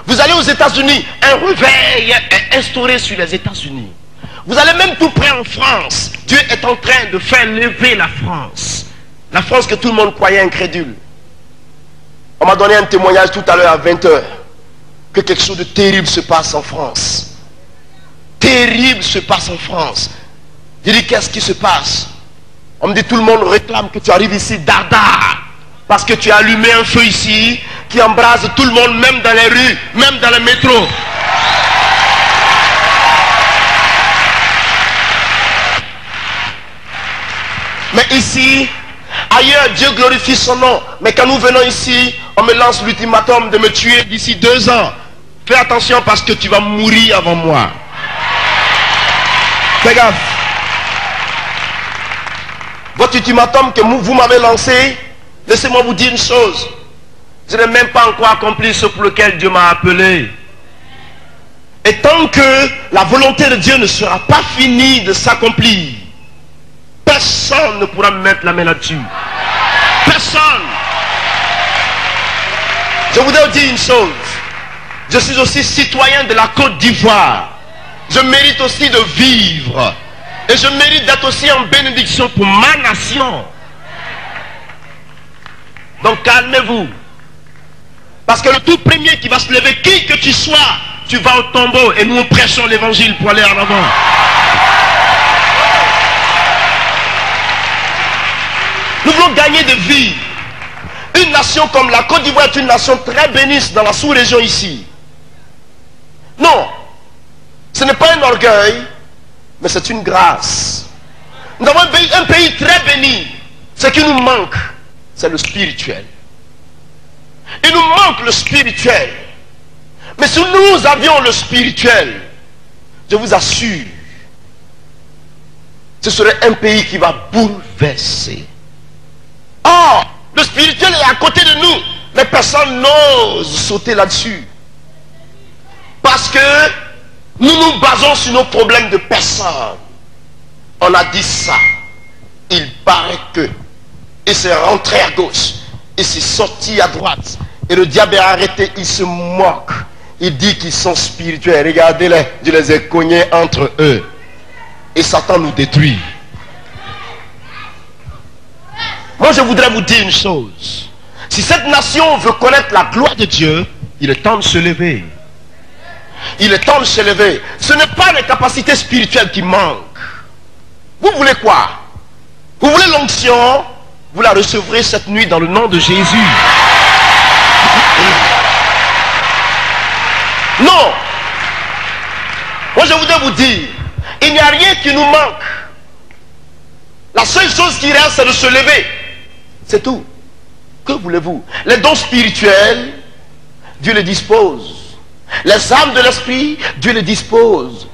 Vous allez aux États-Unis, un réveil est instauré sur les États-Unis. Vous allez même tout près en France. Dieu est en train de faire lever la France. La France que tout le monde croyait incrédule. On m'a donné un témoignage tout à l'heure à 20 h. Que quelque chose de terrible se passe en France. terrible se passe en France. Je dis, qu'est-ce qui se passe? On me dit, tout le monde réclame que tu arrives ici, dardard. Parce que tu as allumé un feu ici, qui embrase tout le monde, même dans les rues, même dans le métro. Mais ici, ailleurs, Dieu glorifie son nom. Mais quand nous venons ici, on me lance l'ultimatum de me tuer d'ici 2 ans. Fais attention parce que tu vas mourir avant moi. Fais gaffe. Votre ultimatum que vous m'avez lancé, laissez-moi vous dire une chose. Je n'ai même pas encore accompli ce pour lequel Dieu m'a appelé. Et tant que la volonté de Dieu ne sera pas finie de s'accomplir, personne ne pourra me mettre la main là-dessus. Personne. Je voudrais vous dire une chose. Je suis aussi citoyen de la Côte d'Ivoire. Je mérite aussi de vivre. Et je mérite d'être aussi en bénédiction pour ma nation. Donc calmez-vous. Parce que le tout premier qui va se lever, qui que tu sois, tu vas au tombeau et nous prêchons l'évangile pour aller en avant. Nous voulons gagner de vie. Une nation comme la Côte d'Ivoire est une nation très bénie dans la sous-région ici. Non, ce n'est pas un orgueil, mais c'est une grâce. Nous avons un pays très béni. Ce qui nous manque, c'est le spirituel. Il nous manque le spirituel. Mais si nous avions le spirituel, je vous assure, ce serait un pays qui va bouleverser. Or, le spirituel est à côté de nous, mais personne n'ose sauter là-dessus. Parce que nous nous basons sur nos problèmes de personne. On a dit ça. Il paraît que. Et c'est rentré à gauche. Et c'est sorti à droite. Et le diable est arrêté. Il se moque. Il dit qu'ils sont spirituels. Regardez-les. Je les ai cognés entre eux. Et Satan nous détruit. Moi, je voudrais vous dire une chose. Si cette nation veut connaître la gloire de Dieu, il est temps de se lever. Il est temps de se lever. Ce n'est pas les capacités spirituelles qui manquent. Vous voulez quoi? Vous voulez l'onction? Vous la recevrez cette nuit dans le nom de Jésus. Non. Moi, je voudrais vous dire, il n'y a rien qui nous manque. La seule chose qui reste, c'est de se lever. C'est tout. Que voulez-vous? Les dons spirituels, Dieu les dispose. Les âmes de l'esprit, Dieu les dispose.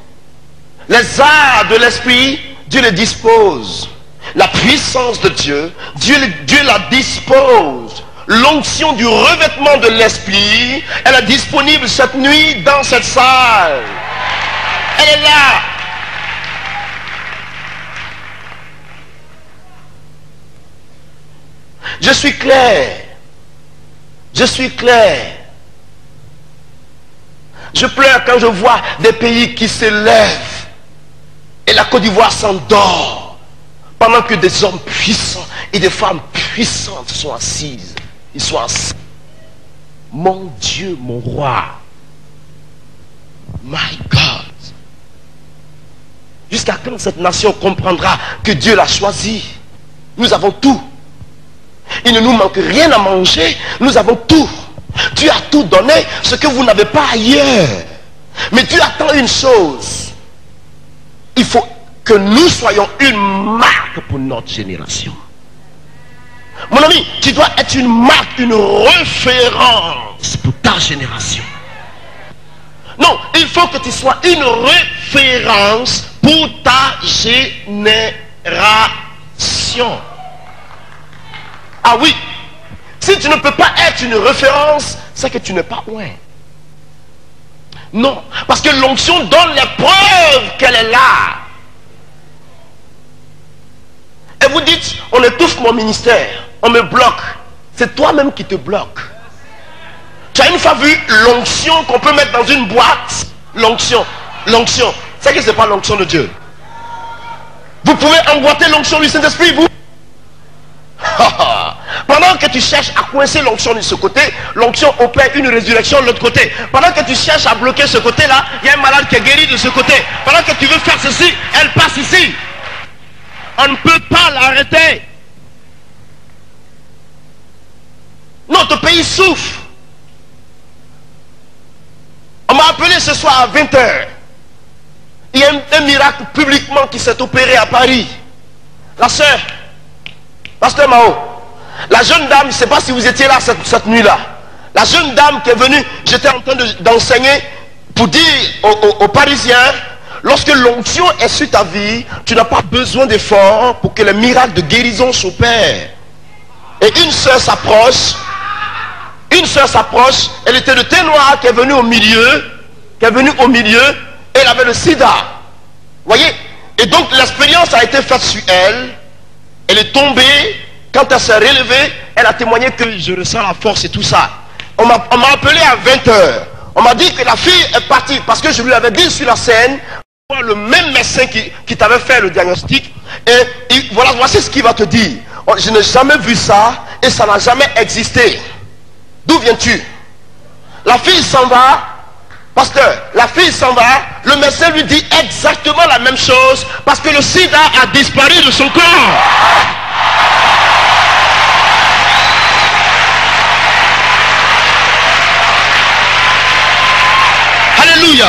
Les arts de l'esprit, Dieu les dispose. La puissance de Dieu, Dieu la dispose. L'onction du revêtement de l'esprit, elle est disponible cette nuit dans cette salle. Elle est là. Je suis clair. Je suis clair. Je pleure quand je vois des pays qui s'élèvent et la Côte d'Ivoire s'endort pendant que des hommes puissants et des femmes puissantes sont assises. Ils sont assis. Mon Dieu, mon roi. My God. Jusqu'à quand cette nation comprendra que Dieu l'a choisi? Nous avons tout. Il ne nous manque rien à manger. Nous avons tout. Dieu a tout donné, ce que vous n'avez pas ailleurs. Mais Dieu attend une chose. Il faut que nous soyons une marque pour notre génération. Mon ami, tu dois être une marque, une référence pour ta génération. Non, il faut que tu sois une référence pour ta génération. Ah oui. Si tu ne peux pas être une référence, c'est que tu n'es pas loin. Non, parce que l'onction donne les preuves qu'elle est là. Et vous dites, on étouffe mon ministère, on me bloque. C'est toi-même qui te bloque. Tu as une fois vu l'onction qu'on peut mettre dans une boîte? L'onction. L'onction. C'est que ce n'est pas l'onction de Dieu. Vous pouvez emboîter l'onction du Saint-Esprit, vous? Pendant Pendant que tu cherches à coincer l'onction de ce côté, l'onction opère une résurrection de l'autre côté. Pendant que tu cherches à bloquer ce côté-là, il y a un malade qui est guéri de ce côté. Pendant que tu veux faire ceci, elle passe ici. On ne peut pas l'arrêter. Notre pays souffre. On m'a appelé ce soir à 20 h. Il y a un miracle publiquement qui s'est opéré à Paris. La sœur, Pasteur Mao, la jeune dame, je ne sais pas si vous étiez là cette nuit-là. La jeune dame qui est venue, j'étais en train d'enseigner pour dire aux Parisiens, lorsque l'onction est sur ta vie, tu n'as pas besoin d'efforts pour que les miracles de guérison s'opèrent. Et une sœur s'approche, elle était de thé noir qui est venue au milieu, et elle avait le sida. Voyez? Et donc l'expérience a été faite sur elle. Elle est tombée. Quand elle s'est relevée, elle a témoigné que je ressens la force et tout ça. On m'a appelé à 20 h. On m'a dit que la fille est partie parce que je lui avais dit sur la scène, le même médecin qui t'avait fait le diagnostic. Et voilà, voici ce qu'il va te dire. Je n'ai jamais vu ça et ça n'a jamais existé. D'où viens-tu? La fille s'en va. Pasteur, la fille s'en va, le médecin lui dit exactement la même chose parce que le sida a disparu de son corps. Alléluia.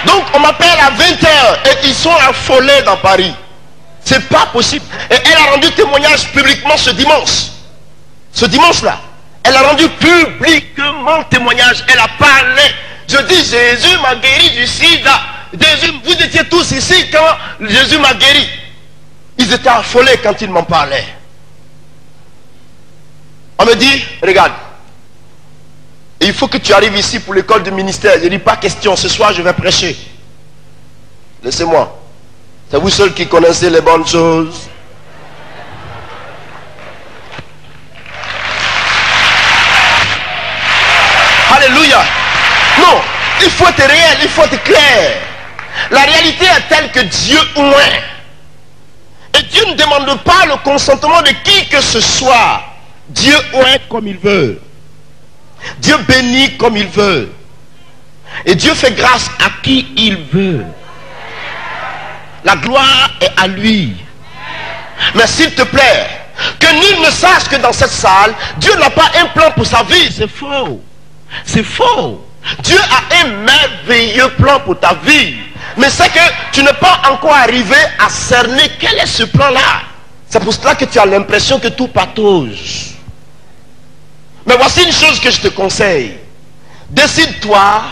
Donc on m'appelle à 20 h et ils sont affolés dans Paris. C'est pas possible. Et elle a rendu témoignage publiquement ce dimanche. Ce dimanche-là. Elle a rendu publiquement témoignage. Elle a parlé. Je dis, Jésus m'a guéri du sida. Jésus, vous étiez tous ici quand Jésus m'a guéri. Ils étaient affolés quand ils m'en parlaient. On me dit, regarde, il faut que tu arrives ici pour l'école de ministère. Je dis, pas question, ce soir je vais prêcher. Laissez-moi. C'est vous seuls qui connaissez les bonnes choses. Alléluia. Non, il faut être réel, il faut être clair. La réalité est telle que Dieu oint. Et Dieu ne demande pas le consentement de qui que ce soit. Dieu oint comme il veut. Dieu bénit comme il veut. Et Dieu fait grâce à qui il veut. La gloire est à lui. Mais s'il te plaît, que nul ne sache que dans cette salle, Dieu n'a pas un plan pour sa vie. C'est faux. C'est faux. Dieu a un merveilleux plan pour ta vie. Mais c'est que tu n'es pas encore arrivé à cerner quel est ce plan-là. C'est pour cela que tu as l'impression que tout patauge. Mais voici une chose que je te conseille. Décide-toi,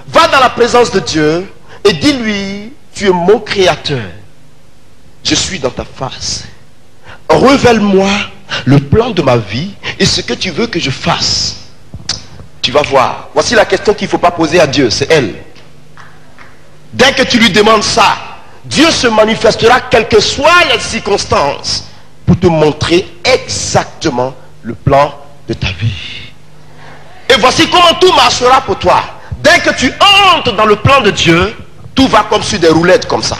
va dans la présence de Dieu et dis-lui, tu es mon créateur. Je suis dans ta face. Révèle-moi le plan de ma vie et ce que tu veux que je fasse. Tu vas voir. Voici la question qu'il ne faut pas poser à Dieu, c'est elle. Dès que tu lui demandes ça, Dieu se manifestera quelles que soient les circonstances pour te montrer exactement le plan de ta vie. Et voici comment tout marchera pour toi. Dès que tu entres dans le plan de Dieu, tout va comme sur des roulettes comme ça.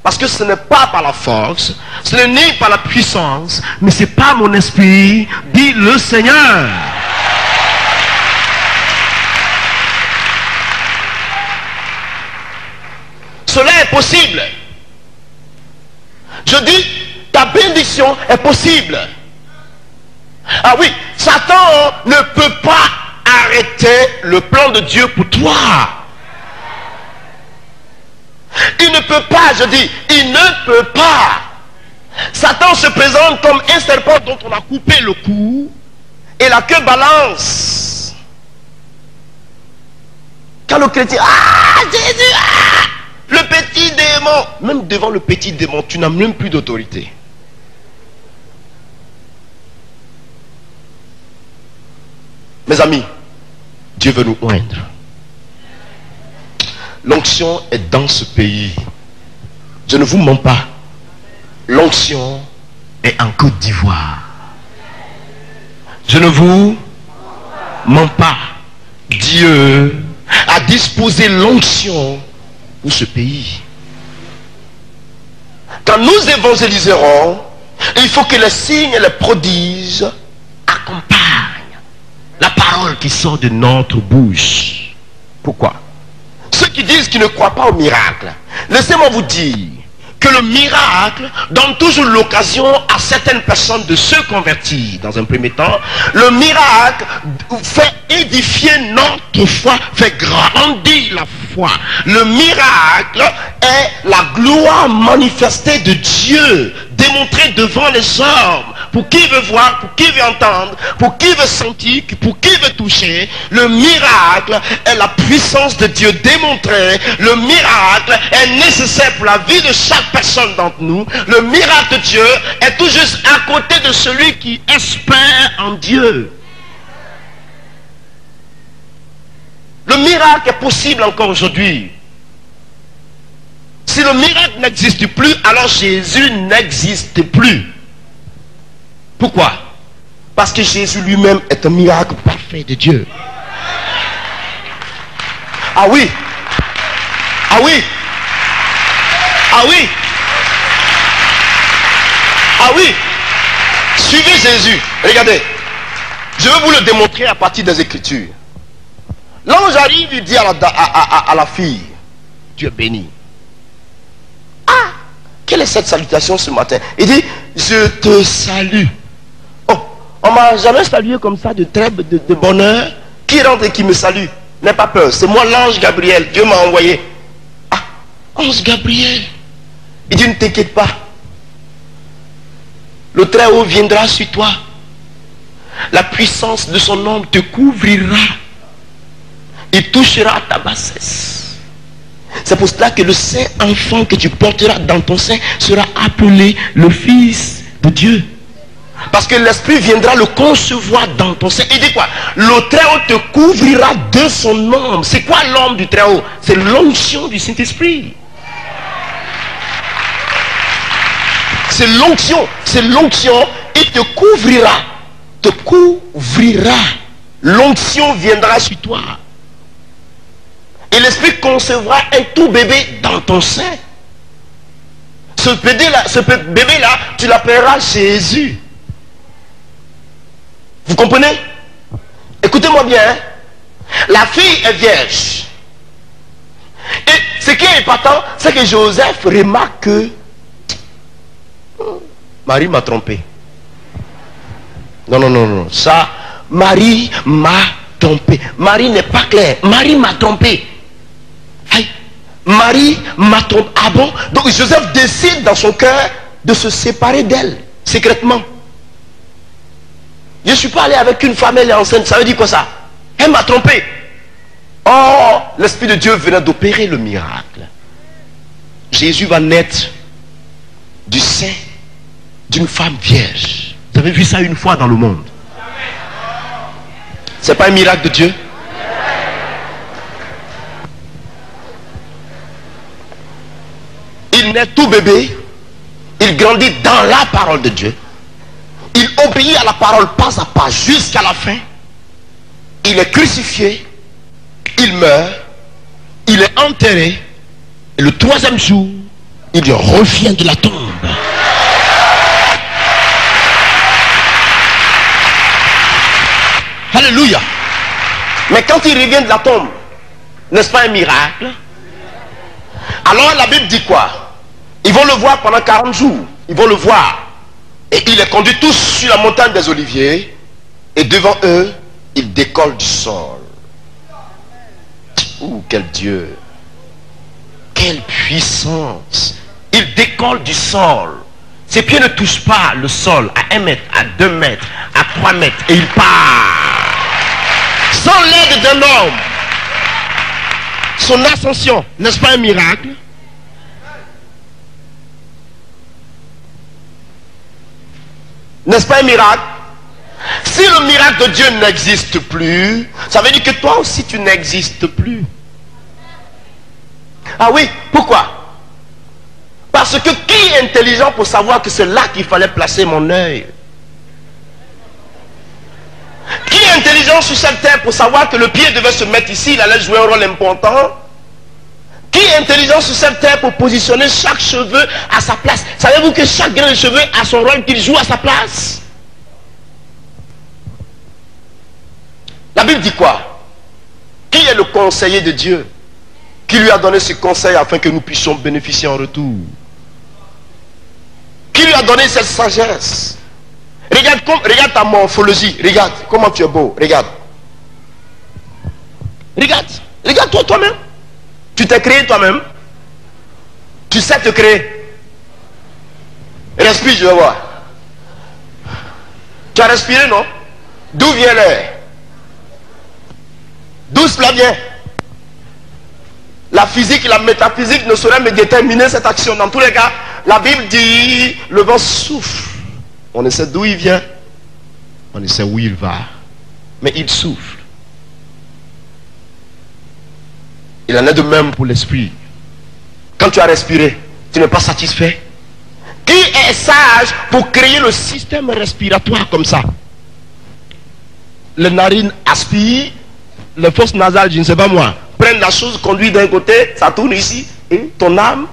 Parce que ce n'est pas par la force, ce n'est ni par la puissance, mais c'est par mon esprit, dit le Seigneur. Cela est possible. Je dis, ta bénédiction est possible. Ah oui, Satan ne peut pas arrêter le plan de Dieu pour toi. Il ne peut pas, je dis, il ne peut pas. Satan se présente comme un serpent dont on a coupé le cou et la queue balance. Quand le chrétien, ah Jésus, ah, le petit démon, même devant le petit démon, tu n'as même plus d'autorité. Mes amis, Dieu veut nous oindre. L'onction est dans ce pays. Je ne vous mens pas. L'onction est en Côte d'Ivoire. Je ne vous mens pas. Dieu a disposé l'onction pour ce pays. Quand nous évangéliserons, Il faut que les signes et les prodiges accompagnent la parole qui sort de notre bouche. Pourquoi? Ceux qui disent qu'ils ne croient pas au miracle, laissez-moi vous dire que le miracle donne toujours l'occasion à certaines personnes de se convertir. Dans un premier temps, le miracle fait édifier notre foi, fait grandir la foi. Le miracle est la gloire manifestée de Dieu, démontrée devant les hommes. Pour qui veut voir, pour qui veut entendre, pour qui veut sentir, pour qui veut toucher. Le miracle est la puissance de Dieu démontrée. Le miracle est nécessaire pour la vie de chaque personne d'entre nous. Le miracle de Dieu est tout juste à côté de celui qui espère en Dieu. Le miracle est possible encore aujourd'hui. Si le miracle n'existe plus, alors Jésus n'existe plus. Pourquoi? Parce que Jésus lui-même est un miracle parfait de Dieu. Ah oui. Ah oui. Ah oui. Ah oui. Suivez Jésus. Regardez. Je vais vous le démontrer à partir des Écritures. L'ange arrive, il dit à la fille, Dieu béni. Ah, quelle est cette salutation ce matin? Il dit, je te salue. Oh, on m'a jamais salué comme ça de bonheur. Qui rentre et qui me salue? N'aie pas peur, c'est moi l'ange Gabriel, Dieu m'a envoyé. Ah, ange Gabriel. Il dit, ne t'inquiète pas. Le Très-Haut viendra sur toi. La puissance de son nom te couvrira. Il touchera ta bassesse. C'est pour cela que le saint enfant que tu porteras dans ton sein sera appelé le Fils de Dieu. Parce que l'Esprit viendra le concevoir dans ton sein. Il dit quoi? Le Très-Haut te couvrira de son ombre. C'est quoi l'ombre du Très-Haut? C'est l'onction du Saint-Esprit. C'est l'onction. C'est l'onction. Il te couvrira. Te couvrira. L'onction viendra sur toi. Et l'Esprit concevra un tout bébé dans ton sein. Ce bébé-là, tu l'appelleras Jésus. Vous comprenez? Écoutez-moi bien. Hein? La fille est vierge. Et ce qui est important, c'est que Joseph remarque que Marie m'a trompé. Non, non, non, non. Ça, Marie m'a trompé. Marie n'est pas claire. Marie m'a trompé. Aïe. Marie m'a trompé. Ah bon? Donc Joseph décide dans son cœur de se séparer d'elle, secrètement. Je ne suis pas allé avec une femme, elle est enceinte. Ça veut dire quoi ça? Elle m'a trompé. Oh, l'Esprit de Dieu venait d'opérer le miracle. Jésus va naître du sein d'une femme vierge. Vous avez vu ça une fois dans le monde? C'est pas un miracle de Dieu? Il naît tout bébé. Il grandit dans la parole de Dieu. Il obéit à la parole pas à pas jusqu'à la fin. Il est crucifié. Il meurt. Il est enterré. Et le troisième jour, il revient de la tombe. Alléluia. Mais quand il revient de la tombe, n'est-ce pas un miracle? Alors la Bible dit quoi? Ils vont le voir pendant 40 jours. Ils vont le voir. Et il les conduit tous sur la montagne des Oliviers. Et devant eux, il décolle du sol. Ouh, quel Dieu! Quelle puissance! Il décolle du sol. Ses pieds ne touchent pas le sol à 1 mètre, à 2 mètres, à 3 mètres. Et il part. Sans l'aide d'un homme. Son ascension, n'est-ce pas un miracle? N'est-ce pas un miracle? Si le miracle de Dieu n'existe plus, ça veut dire que toi aussi tu n'existes plus. Ah oui, pourquoi? Parce que qui est intelligent pour savoir que c'est là qu'il fallait placer mon œil? Qui est intelligent sur cette terre pour savoir que le pied devait se mettre ici, il allait jouer un rôle important? Qui est intelligent sur cette terre pour positionner chaque cheveu à sa place? Savez-vous que chaque grain de cheveux a son rôle qu'il joue à sa place? La Bible dit quoi? Qui est le conseiller de Dieu? Qui lui a donné ce conseil afin que nous puissions bénéficier en retour? Qui lui a donné cette sagesse? Regarde ta morphologie. Regarde comment tu es beau. Regarde. Regarde toi-même. Tu t'es créé toi-même. Tu sais te créer. Respire, je vais voir. Tu as respiré, non? D'où vient l'air? D'où cela vient? La physique et la métaphysique ne sauraient me déterminer cette action. Dans tous les cas, la Bible dit, le vent souffle. On ne sait d'où il vient. On ne sait où il va. Mais il souffle. Il en est de même pour l'esprit. Quand tu as respiré, tu n'es pas satisfait. Qui est sage pour créer le système respiratoire comme ça? Les narines aspirent, les fosses nasales, je ne sais pas moi, prennent la chose, conduisent d'un côté, ça tourne ici, et ton âme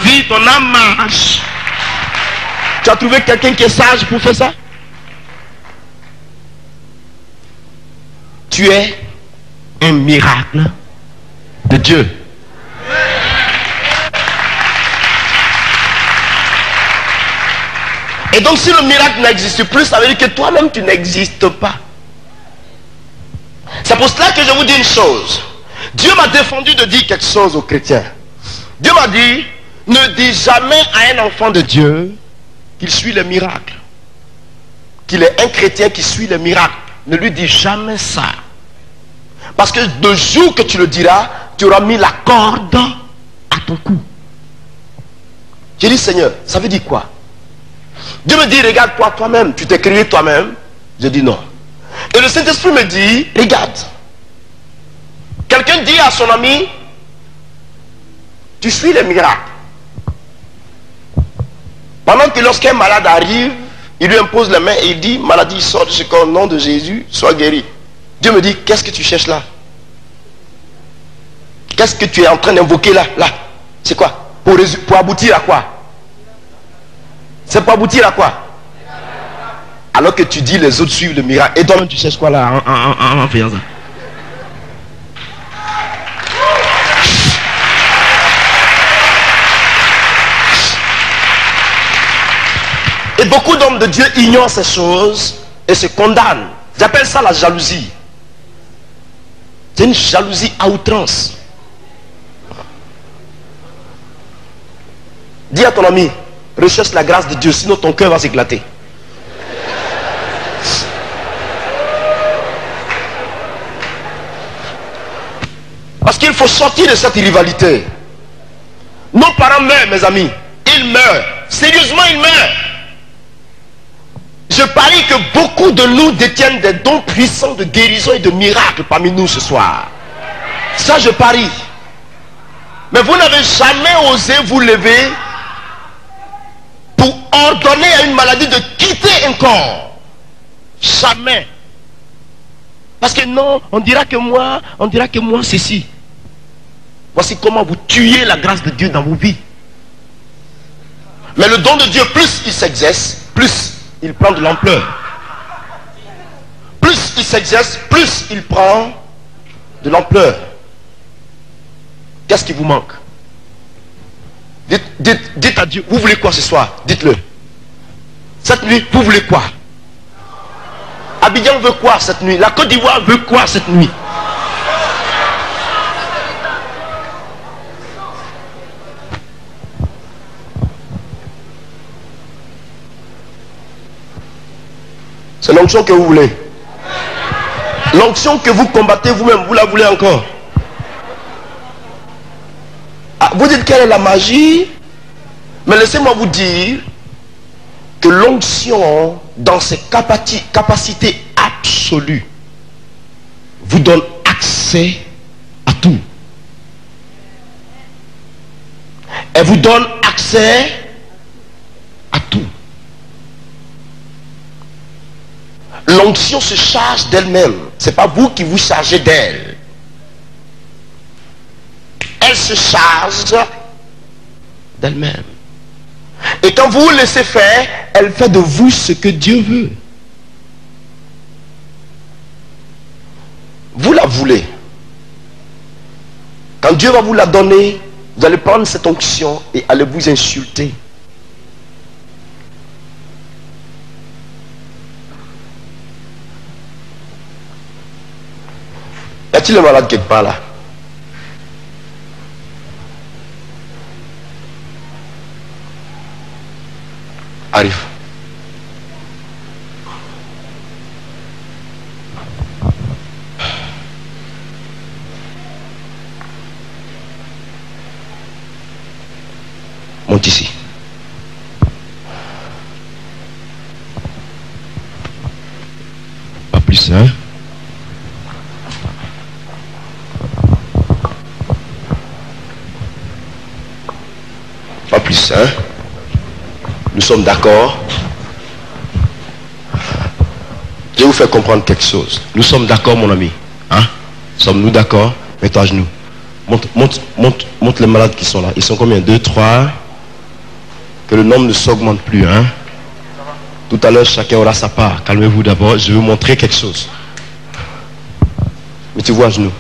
vit, ton âme marche. Tu as trouvé quelqu'un qui est sage pour faire ça? Tu es un miracle de Dieu. Et donc si le miracle n'existe plus, ça veut dire que toi-même tu n'existes pas. C'est pour cela que je vous dis une chose. Dieu m'a défendu de dire quelque chose aux chrétiens. Dieu m'a dit, ne dis jamais à un enfant de Dieu qu'il suit le miracle. Qu'il est un chrétien qui suit le miracle. Ne lui dis jamais ça. Parce que le jour que tu le diras, tu auras mis la corde à ton cou. J'ai dit, Seigneur, ça veut dire quoi? Dieu me dit, regarde-toi toi-même. Tu t'es créé toi-même. Je dis non. Et le Saint-Esprit me dit, regarde. Quelqu'un dit à son ami, tu suis les miracles. Pendant que lorsqu'un malade arrive, il lui impose les mains et il dit, maladie sort de ce corps, au nom de Jésus, sois guéri. Dieu me dit, qu'est-ce que tu cherches là? Qu'est-ce que tu es en train d'invoquer là? C'est quoi? Pour aboutir à quoi? C'est pour aboutir à quoi? Alors que tu dis les autres suivent le miracle. Et toi-même tu cherches quoi là en faisant ça? Et beaucoup d'hommes de Dieu ignorent ces choses et se condamnent. J'appelle ça la jalousie. C'est une jalousie à outrance. Dis à ton ami, recherche la grâce de Dieu, sinon ton cœur va s'éclater. Parce qu'il faut sortir de cette rivalité. Nos parents meurent, mes amis. Ils meurent. Sérieusement, ils meurent. Je parie que beaucoup de nous détiennent des dons puissants de guérison et de miracles parmi nous ce soir. Ça, je parie. Mais vous n'avez jamais osé vous lever pour ordonner à une maladie de quitter un corps. Jamais. Parce que non, on dira que moi ceci. Voici comment vous tuez la grâce de Dieu dans vos vies. Mais le don de Dieu, plus il s'exerce, plus il prend de l'ampleur. Plus il s'exerce, plus il prend de l'ampleur. Qu'est-ce qui vous manque? Dites à Dieu, vous voulez quoi ce soir? Dites-le. Cette nuit, vous voulez quoi? Abidjan veut quoi cette nuit? La Côte d'Ivoire veut quoi cette nuit? C'est l'onction que vous voulez. L'onction que vous combattez vous-même, vous la voulez encore? Ah, vous dites quelle est la magie? Mais laissez-moi vous dire que l'onction, dans ses capacités absolues, vous donne accès à tout. Elle vous donne accès à tout. L'onction se charge d'elle-même. Ce n'est pas vous qui vous chargez d'elle. elle se charge d'elle-même. Et quand vous vous laissez faire, elle fait de vous ce que Dieu veut. Vous la voulez. Quand Dieu va vous la donner, vous allez prendre cette onction et aller vous insulter. Y a-t-il un malade quelque part là? Arrive. Monte ici. Pas plus, hein? Pas plus, hein? Nous sommes d'accord? Je vais vous faire comprendre quelque chose. Nous sommes d'accord, mon ami? Hein? Sommes-nous d'accord? Mets-toi à genoux. Montre les malades qui sont là. Ils sont combien? 2, 3. Que le nombre ne s'augmente plus, hein? Tout à l'heure, chacun aura sa part. Calmez-vous d'abord. Je vais vous montrer quelque chose. Mettez-vous à genoux.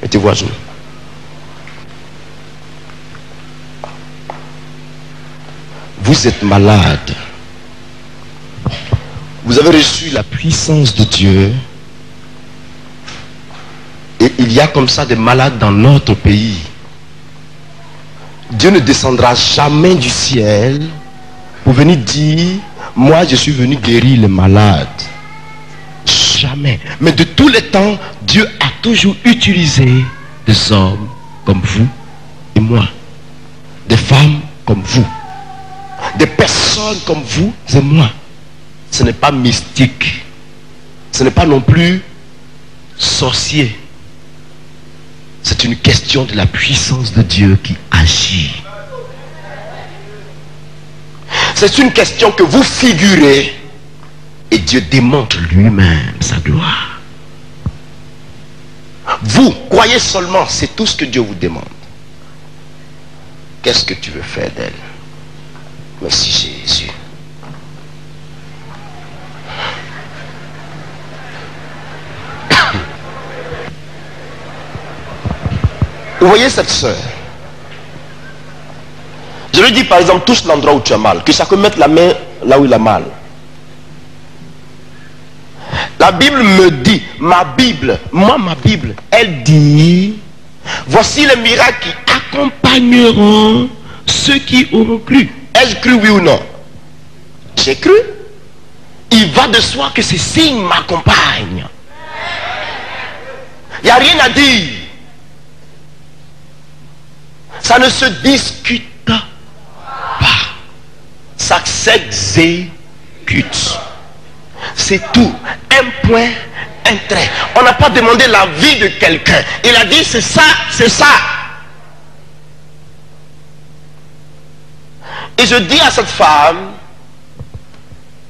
Mettez-vous à genoux. Vous êtes malade. Vous avez reçu la puissance de Dieu. Et il y a comme ça des malades dans notre pays. Dieu ne descendra jamais du ciel pour venir dire, moi je suis venu guérir les malades. Jamais. Mais de tous les temps, Dieu a toujours utilisé des hommes comme vous et moi. Des femmes comme vous. Des personnes comme vous et moi. Ce n'est pas mystique. Ce n'est pas non plus sorcier. C'est une question de la puissance de Dieu qui agit. C'est une question que vous figurez et Dieu démontre lui-même sa gloire. Vous croyez seulement, c'est tout ce que Dieu vous demande. Qu'est-ce que tu veux faire d'elle? Merci Jésus. Vous voyez cette soeur? Je lui dis par exemple, touche l'endroit où tu as mal. Que chacun mette la main là où il a mal. La Bible me dit, ma Bible, elle dit, voici les miracles qui accompagneront ceux qui auront cru. Ai-je cru, oui ou non? J'ai cru. Il va de soi que ces signes m'accompagnent. Il n'y a rien à dire. Ça ne se discute pas. Ça s'exécute. C'est tout. Un point, un trait. On n'a pas demandé la vie de quelqu'un. Il a dit c'est ça, c'est ça. Et je dis à cette femme,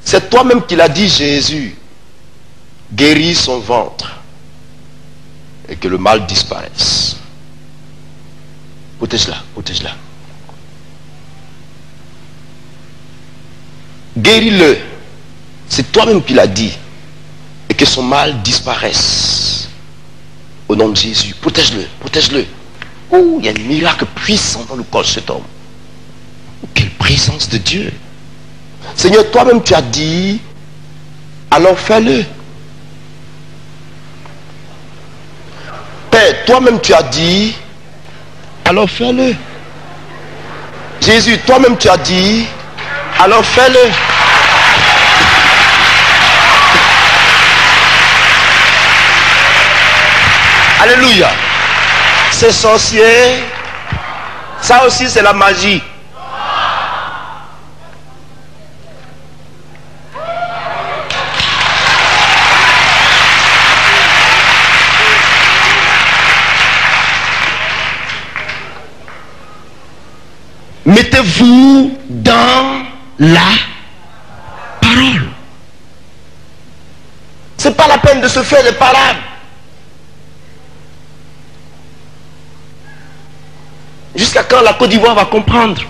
c'est toi-même qui l'as dit, Jésus. Guéris son ventre. Et que le mal disparaisse. Protège-la, protège-la. Guéris-le. C'est toi-même qui l'as dit. Et que son mal disparaisse. Au nom de Jésus. Protège-le, protège-le. Oh, il y a un miracle puissant dans le corps de cet homme. Quelle présence de Dieu. Seigneur, toi-même tu as dit, alors fais-le. Père, toi-même tu as dit, alors fais-le. Jésus, toi-même tu as dit, alors fais-le. Alléluia. Ces sorciers, ça aussi c'est la magie. Mettez-vous dans la parole. C'est pas la peine de se faire des parades. Jusqu'à quand la Côte d'Ivoire va comprendre?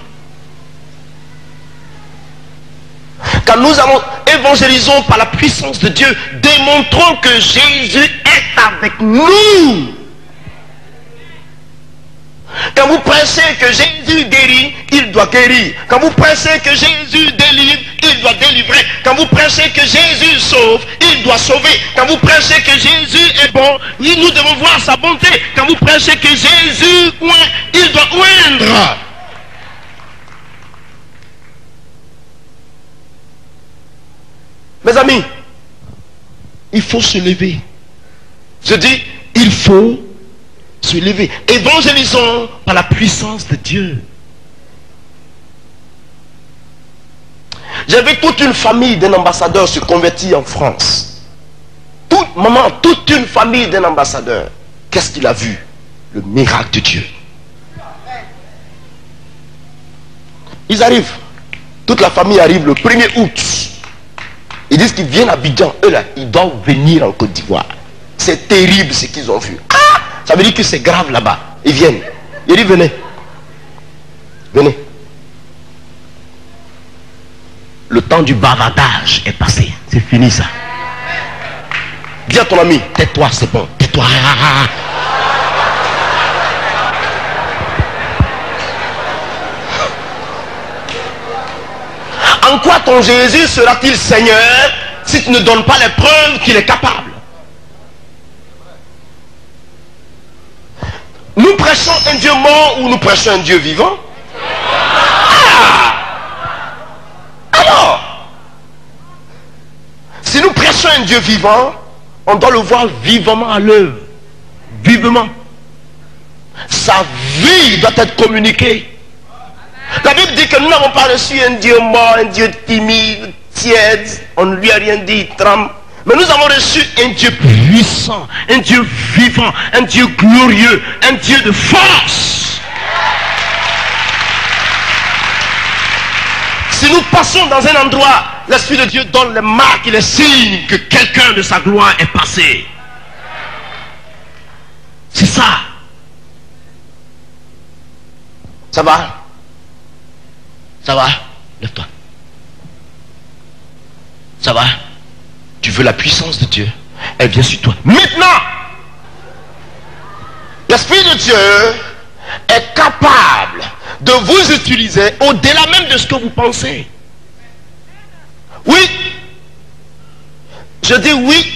Quand nous allons évangélisons par la puissance de Dieu, démontrons que Jésus est avec nous. Quand vous prêchez que Jésus guérit, il doit guérir. Quand vous prêchez que Jésus délivre, il doit délivrer. Quand vous prêchez que Jésus sauve, il doit sauver. Quand vous prêchez que Jésus est bon, oui, nous devons voir sa bonté. Quand vous prêchez que Jésus oint, il doit oindre. Mes amis, il faut se lever. Je dis, il faut se lever. Évangélisons par la puissance de Dieu. J'avais toute une famille d'un ambassadeur se convertit en France. Toute une famille d'un ambassadeur. Qu'est-ce qu'il a vu? Le miracle de Dieu. Ils arrivent. Toute la famille arrive le 1er août. Ils disent qu'ils viennent à Abidjan. Eux là, ils doivent venir en Côte d'Ivoire. C'est terrible ce qu'ils ont vu. Ah, ça veut dire que c'est grave là-bas. Ils viennent. Ils disent venez. Venez. Le temps du bavardage est passé. C'est fini ça. Dis à ton ami, tais-toi, c'est bon. Tais-toi. En quoi ton Jésus sera-t-il Seigneur si tu ne donnes pas les preuves qu'il est capable? Nous prêchons un Dieu mort ou nous prêchons un Dieu vivant? Ah! Alors, si nous prêchons un Dieu vivant, on doit le voir vivement à l'œuvre. Vivement. Sa vie doit être communiquée. La Bible dit que nous n'avons pas reçu un Dieu mort, un Dieu timide, tiède. On ne lui a rien dit, il tremble. Mais nous avons reçu un Dieu puissant, un Dieu vivant, un Dieu glorieux, un Dieu de force. Si nous passons dans un endroit, l'Esprit de Dieu donne les marques et les signes que quelqu'un de sa gloire est passé. C'est ça. Ça va? Ça va? Lève-toi. Ça va? Tu veux la puissance de Dieu? Elle vient sur toi. Maintenant, l'Esprit de Dieu est capable de vous utiliser au-delà même de ce que vous pensez. Oui. Je dis oui.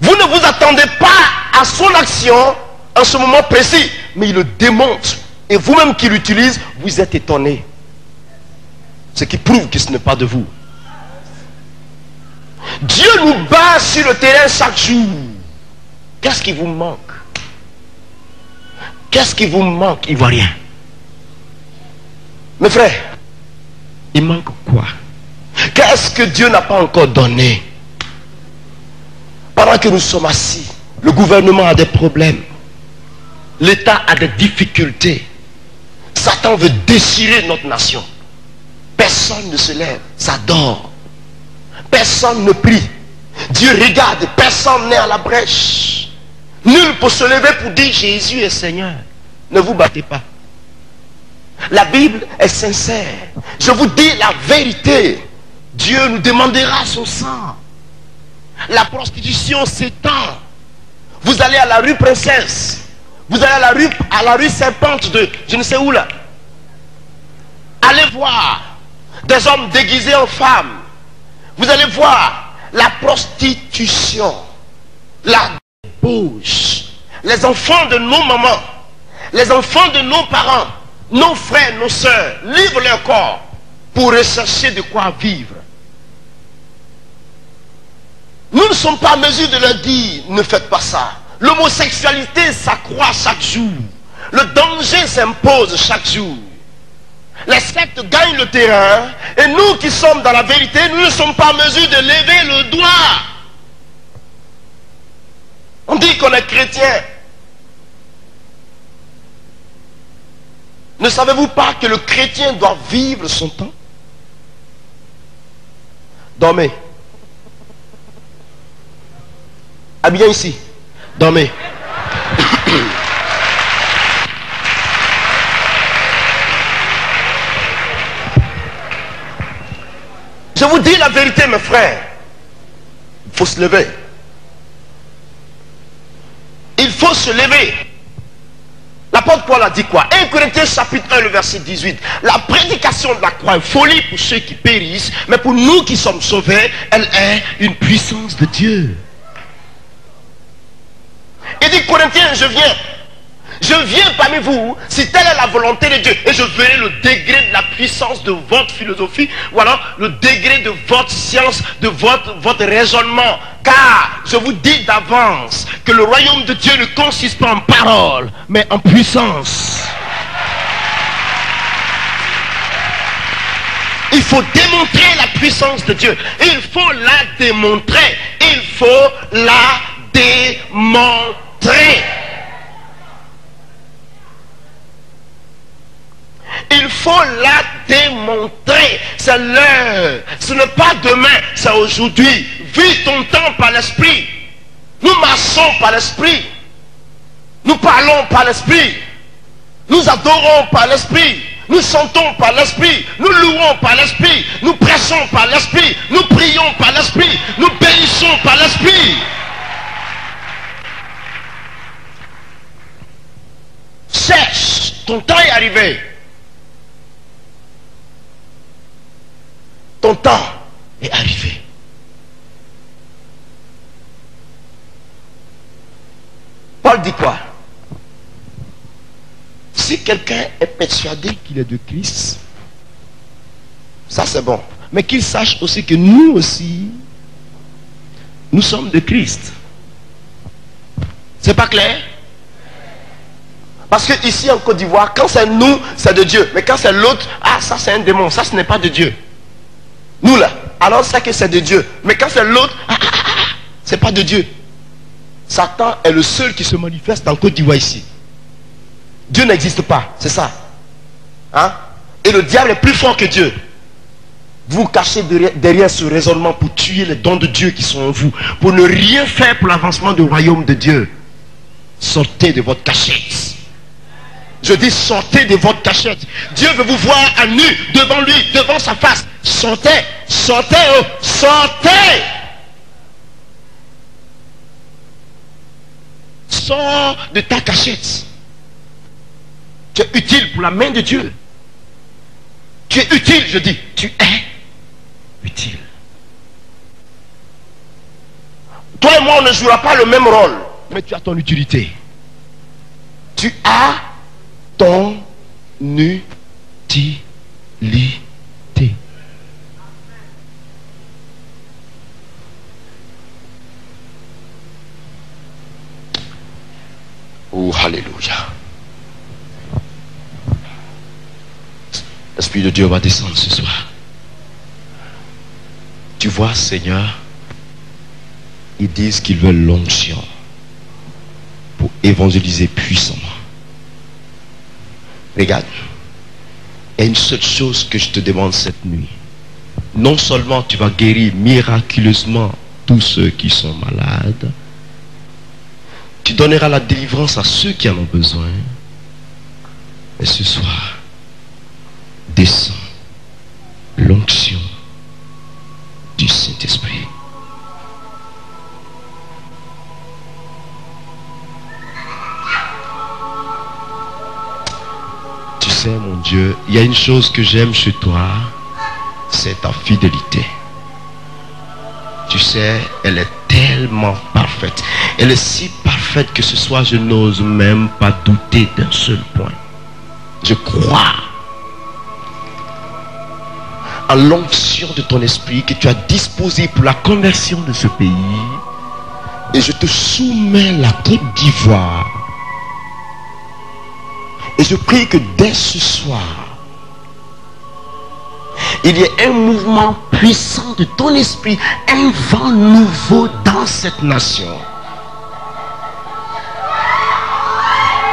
Vous ne vous attendez pas à son action en ce moment précis, mais il le démontre. Et vous-même qui l'utilisez, vous êtes étonné. Ce qui prouve que ce n'est pas de vous. Dieu nous bat sur le terrain chaque jour. Qu'est-ce qui vous manque? Qu'est-ce qui vous manque, Ivoirien? Mes frères, il manque quoi? Qu'est-ce que Dieu n'a pas encore donné? Pendant que nous sommes assis, le gouvernement a des problèmes. L'État a des difficultés. Satan veut déchirer notre nation. Personne ne se lève, ça dort. Personne ne prie. Dieu regarde, personne n'est à la brèche. Nul peut se lever pour dire Jésus est Seigneur. Ne vous battez pas. La Bible est sincère. Je vous dis la vérité. Dieu nous demandera son sang. La prostitution s'étend. Vous allez à la rue Princesse. Vous allez à la rue Serpente de je ne sais où là. Allez voir des hommes déguisés en femmes. Vous allez voir la prostitution, la débauche. Les enfants de nos mamans, les enfants de nos parents, nos frères, nos soeurs, livrent leur corps pour rechercher de quoi vivre. Nous ne sommes pas en mesure de leur dire, ne faites pas ça. L'homosexualité s'accroît chaque jour. Le danger s'impose chaque jour. Les sectes gagnent le terrain et nous qui sommes dans la vérité, nous ne sommes pas en mesure de lever le doigt. On dit qu'on est chrétien. Ne savez-vous pas que le chrétien doit vivre son temps? Dormez. Habillez ici. Dormez. vous dis la vérité, mes frères. Il faut se lever. Il faut se lever. L'apôtre Paul a dit quoi? 1 Corinthiens chapitre 1, le verset 18. La prédication de la croix est folie pour ceux qui périssent, mais pour nous qui sommes sauvés, elle est une puissance de Dieu. Il dit, Corinthiens, je viens parmi vous, si telle est la volonté de Dieu, et je verrai le degré de la puissance de votre philosophie, ou alors le degré de votre science, de votre raisonnement. Car je vous dis d'avance que le royaume de Dieu ne consiste pas en parole, mais en puissance. Il faut démontrer la puissance de Dieu. Il faut la démontrer. Il faut la démontrer. Il faut la démontrer. C'est l'heure. Ce n'est pas demain, c'est aujourd'hui. Vis ton temps par l'esprit. Nous marchons par l'esprit. Nous parlons par l'esprit. Nous adorons par l'esprit. Nous chantons par l'esprit. Nous louons par l'esprit. Nous prêchons par l'esprit. Nous prions par l'esprit. Nous bénissons par l'esprit. Cherche. Ton temps est arrivé. Ton temps est arrivé. Paul dit quoi? Si quelqu'un est persuadé qu'il est de Christ, ça c'est bon. Mais qu'il sache aussi que nous aussi, nous sommes de Christ. C'est pas clair? Parce que ici en Côte d'Ivoire, quand c'est nous, c'est de Dieu. Mais quand c'est l'autre, ah ça c'est un démon, ça ce n'est pas de Dieu. Nous là, alors c'est que c'est de Dieu. Mais quand c'est l'autre, c'est pas de Dieu. Satan est le seul qui se manifeste en Côte d'Ivoire ici. Dieu n'existe pas, c'est ça. Hein? Et le diable est plus fort que Dieu. Vous vous cachez derrière ce raisonnement pour tuer les dons de Dieu qui sont en vous. Pour ne rien faire pour l'avancement du royaume de Dieu. Sortez de votre cachette. Je dis sortez de votre cachette. Dieu veut vous voir à nu, devant lui, devant sa face. Sortez, sortez, oh, sortez. Sors de ta cachette. Tu es utile pour la main de Dieu. Tu es utile, je dis. Tu es utile. Toi et moi, on ne jouera pas le même rôle. Mais tu as ton utilité. Tu as ton utilité. Oh, alléluia. L'Esprit de Dieu va descendre ce soir. Tu vois, Seigneur, ils disent qu'ils veulent l'onction pour évangéliser puissamment. Regarde, il y a une seule chose que je te demande cette nuit. Non seulement tu vas guérir miraculeusement tous ceux qui sont malades, tu donneras la délivrance à ceux qui en ont besoin. Et ce soir, descend l'onction du Saint-Esprit. Tu sais, mon Dieu, il y a une chose que j'aime chez toi, c'est ta fidélité. Tu sais, elle est tellement parfaite. Elle est si parfaite que ce soir, je n'ose même pas douter d'un seul point. Je crois à l'onction de ton esprit que tu as disposé pour la conversion de ce pays. Et je te soumets la Côte d'Ivoire. Et je prie que dès ce soir, il y ait un mouvement puissant de ton esprit, un vent nouveau dans cette nation.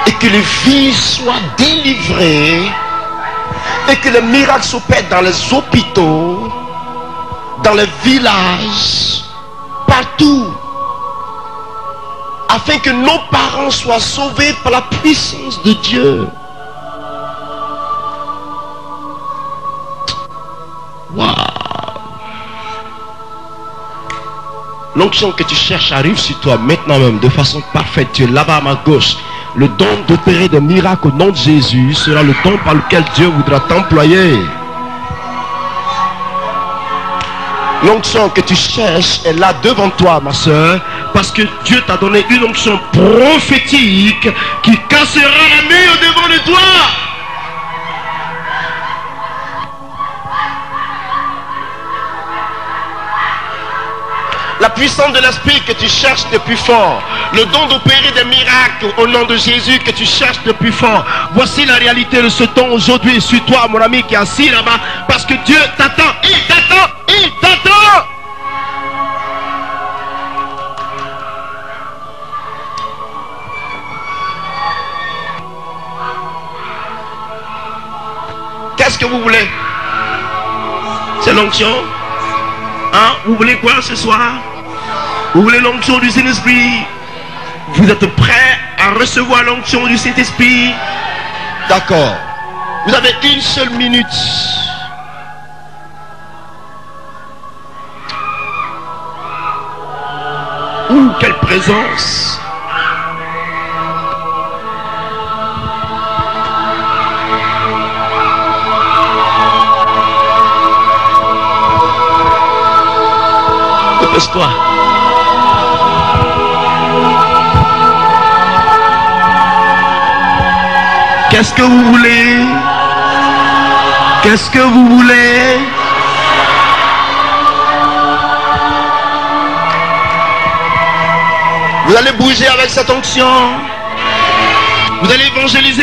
Et que les vies soient délivrées. Et que les miracles s'opèrent dans les hôpitaux, dans les villages, partout. Afin que nos parents soient sauvés par la puissance de Dieu. Waouh! L'onction que tu cherches arrive sur toi maintenant même de façon parfaite. Tu es là-bas à ma gauche. Le don d'opérer des miracles au nom de Jésus sera le don par lequel Dieu voudra t'employer. L'onction que tu cherches est là devant toi, ma soeur, parce que Dieu t'a donné une onction prophétique qui cassera la mur devant de toi. La puissance de l'esprit que tu cherches de plus fort. Le don d'opérer des miracles au nom de Jésus que tu cherches de plus fort. Voici la réalité de ce don aujourd'hui sur toi, mon ami qui est assis là-bas. Parce que Dieu t'attend. Il t'attend. Il t'attend. Qu'est-ce que vous voulez? C'est l'onction? Hein? Vous voulez quoi ce soir? Vous voulez l'onction du Saint-Esprit? Vous êtes prêts à recevoir l'onction du Saint-Esprit? D'accord. Vous avez une seule minute. Quelle présence! Dépêche-toi. Qu'est-ce que vous voulez? Qu'est-ce que vous voulez? Vous allez bouger avec cette onction. Vous allez évangéliser.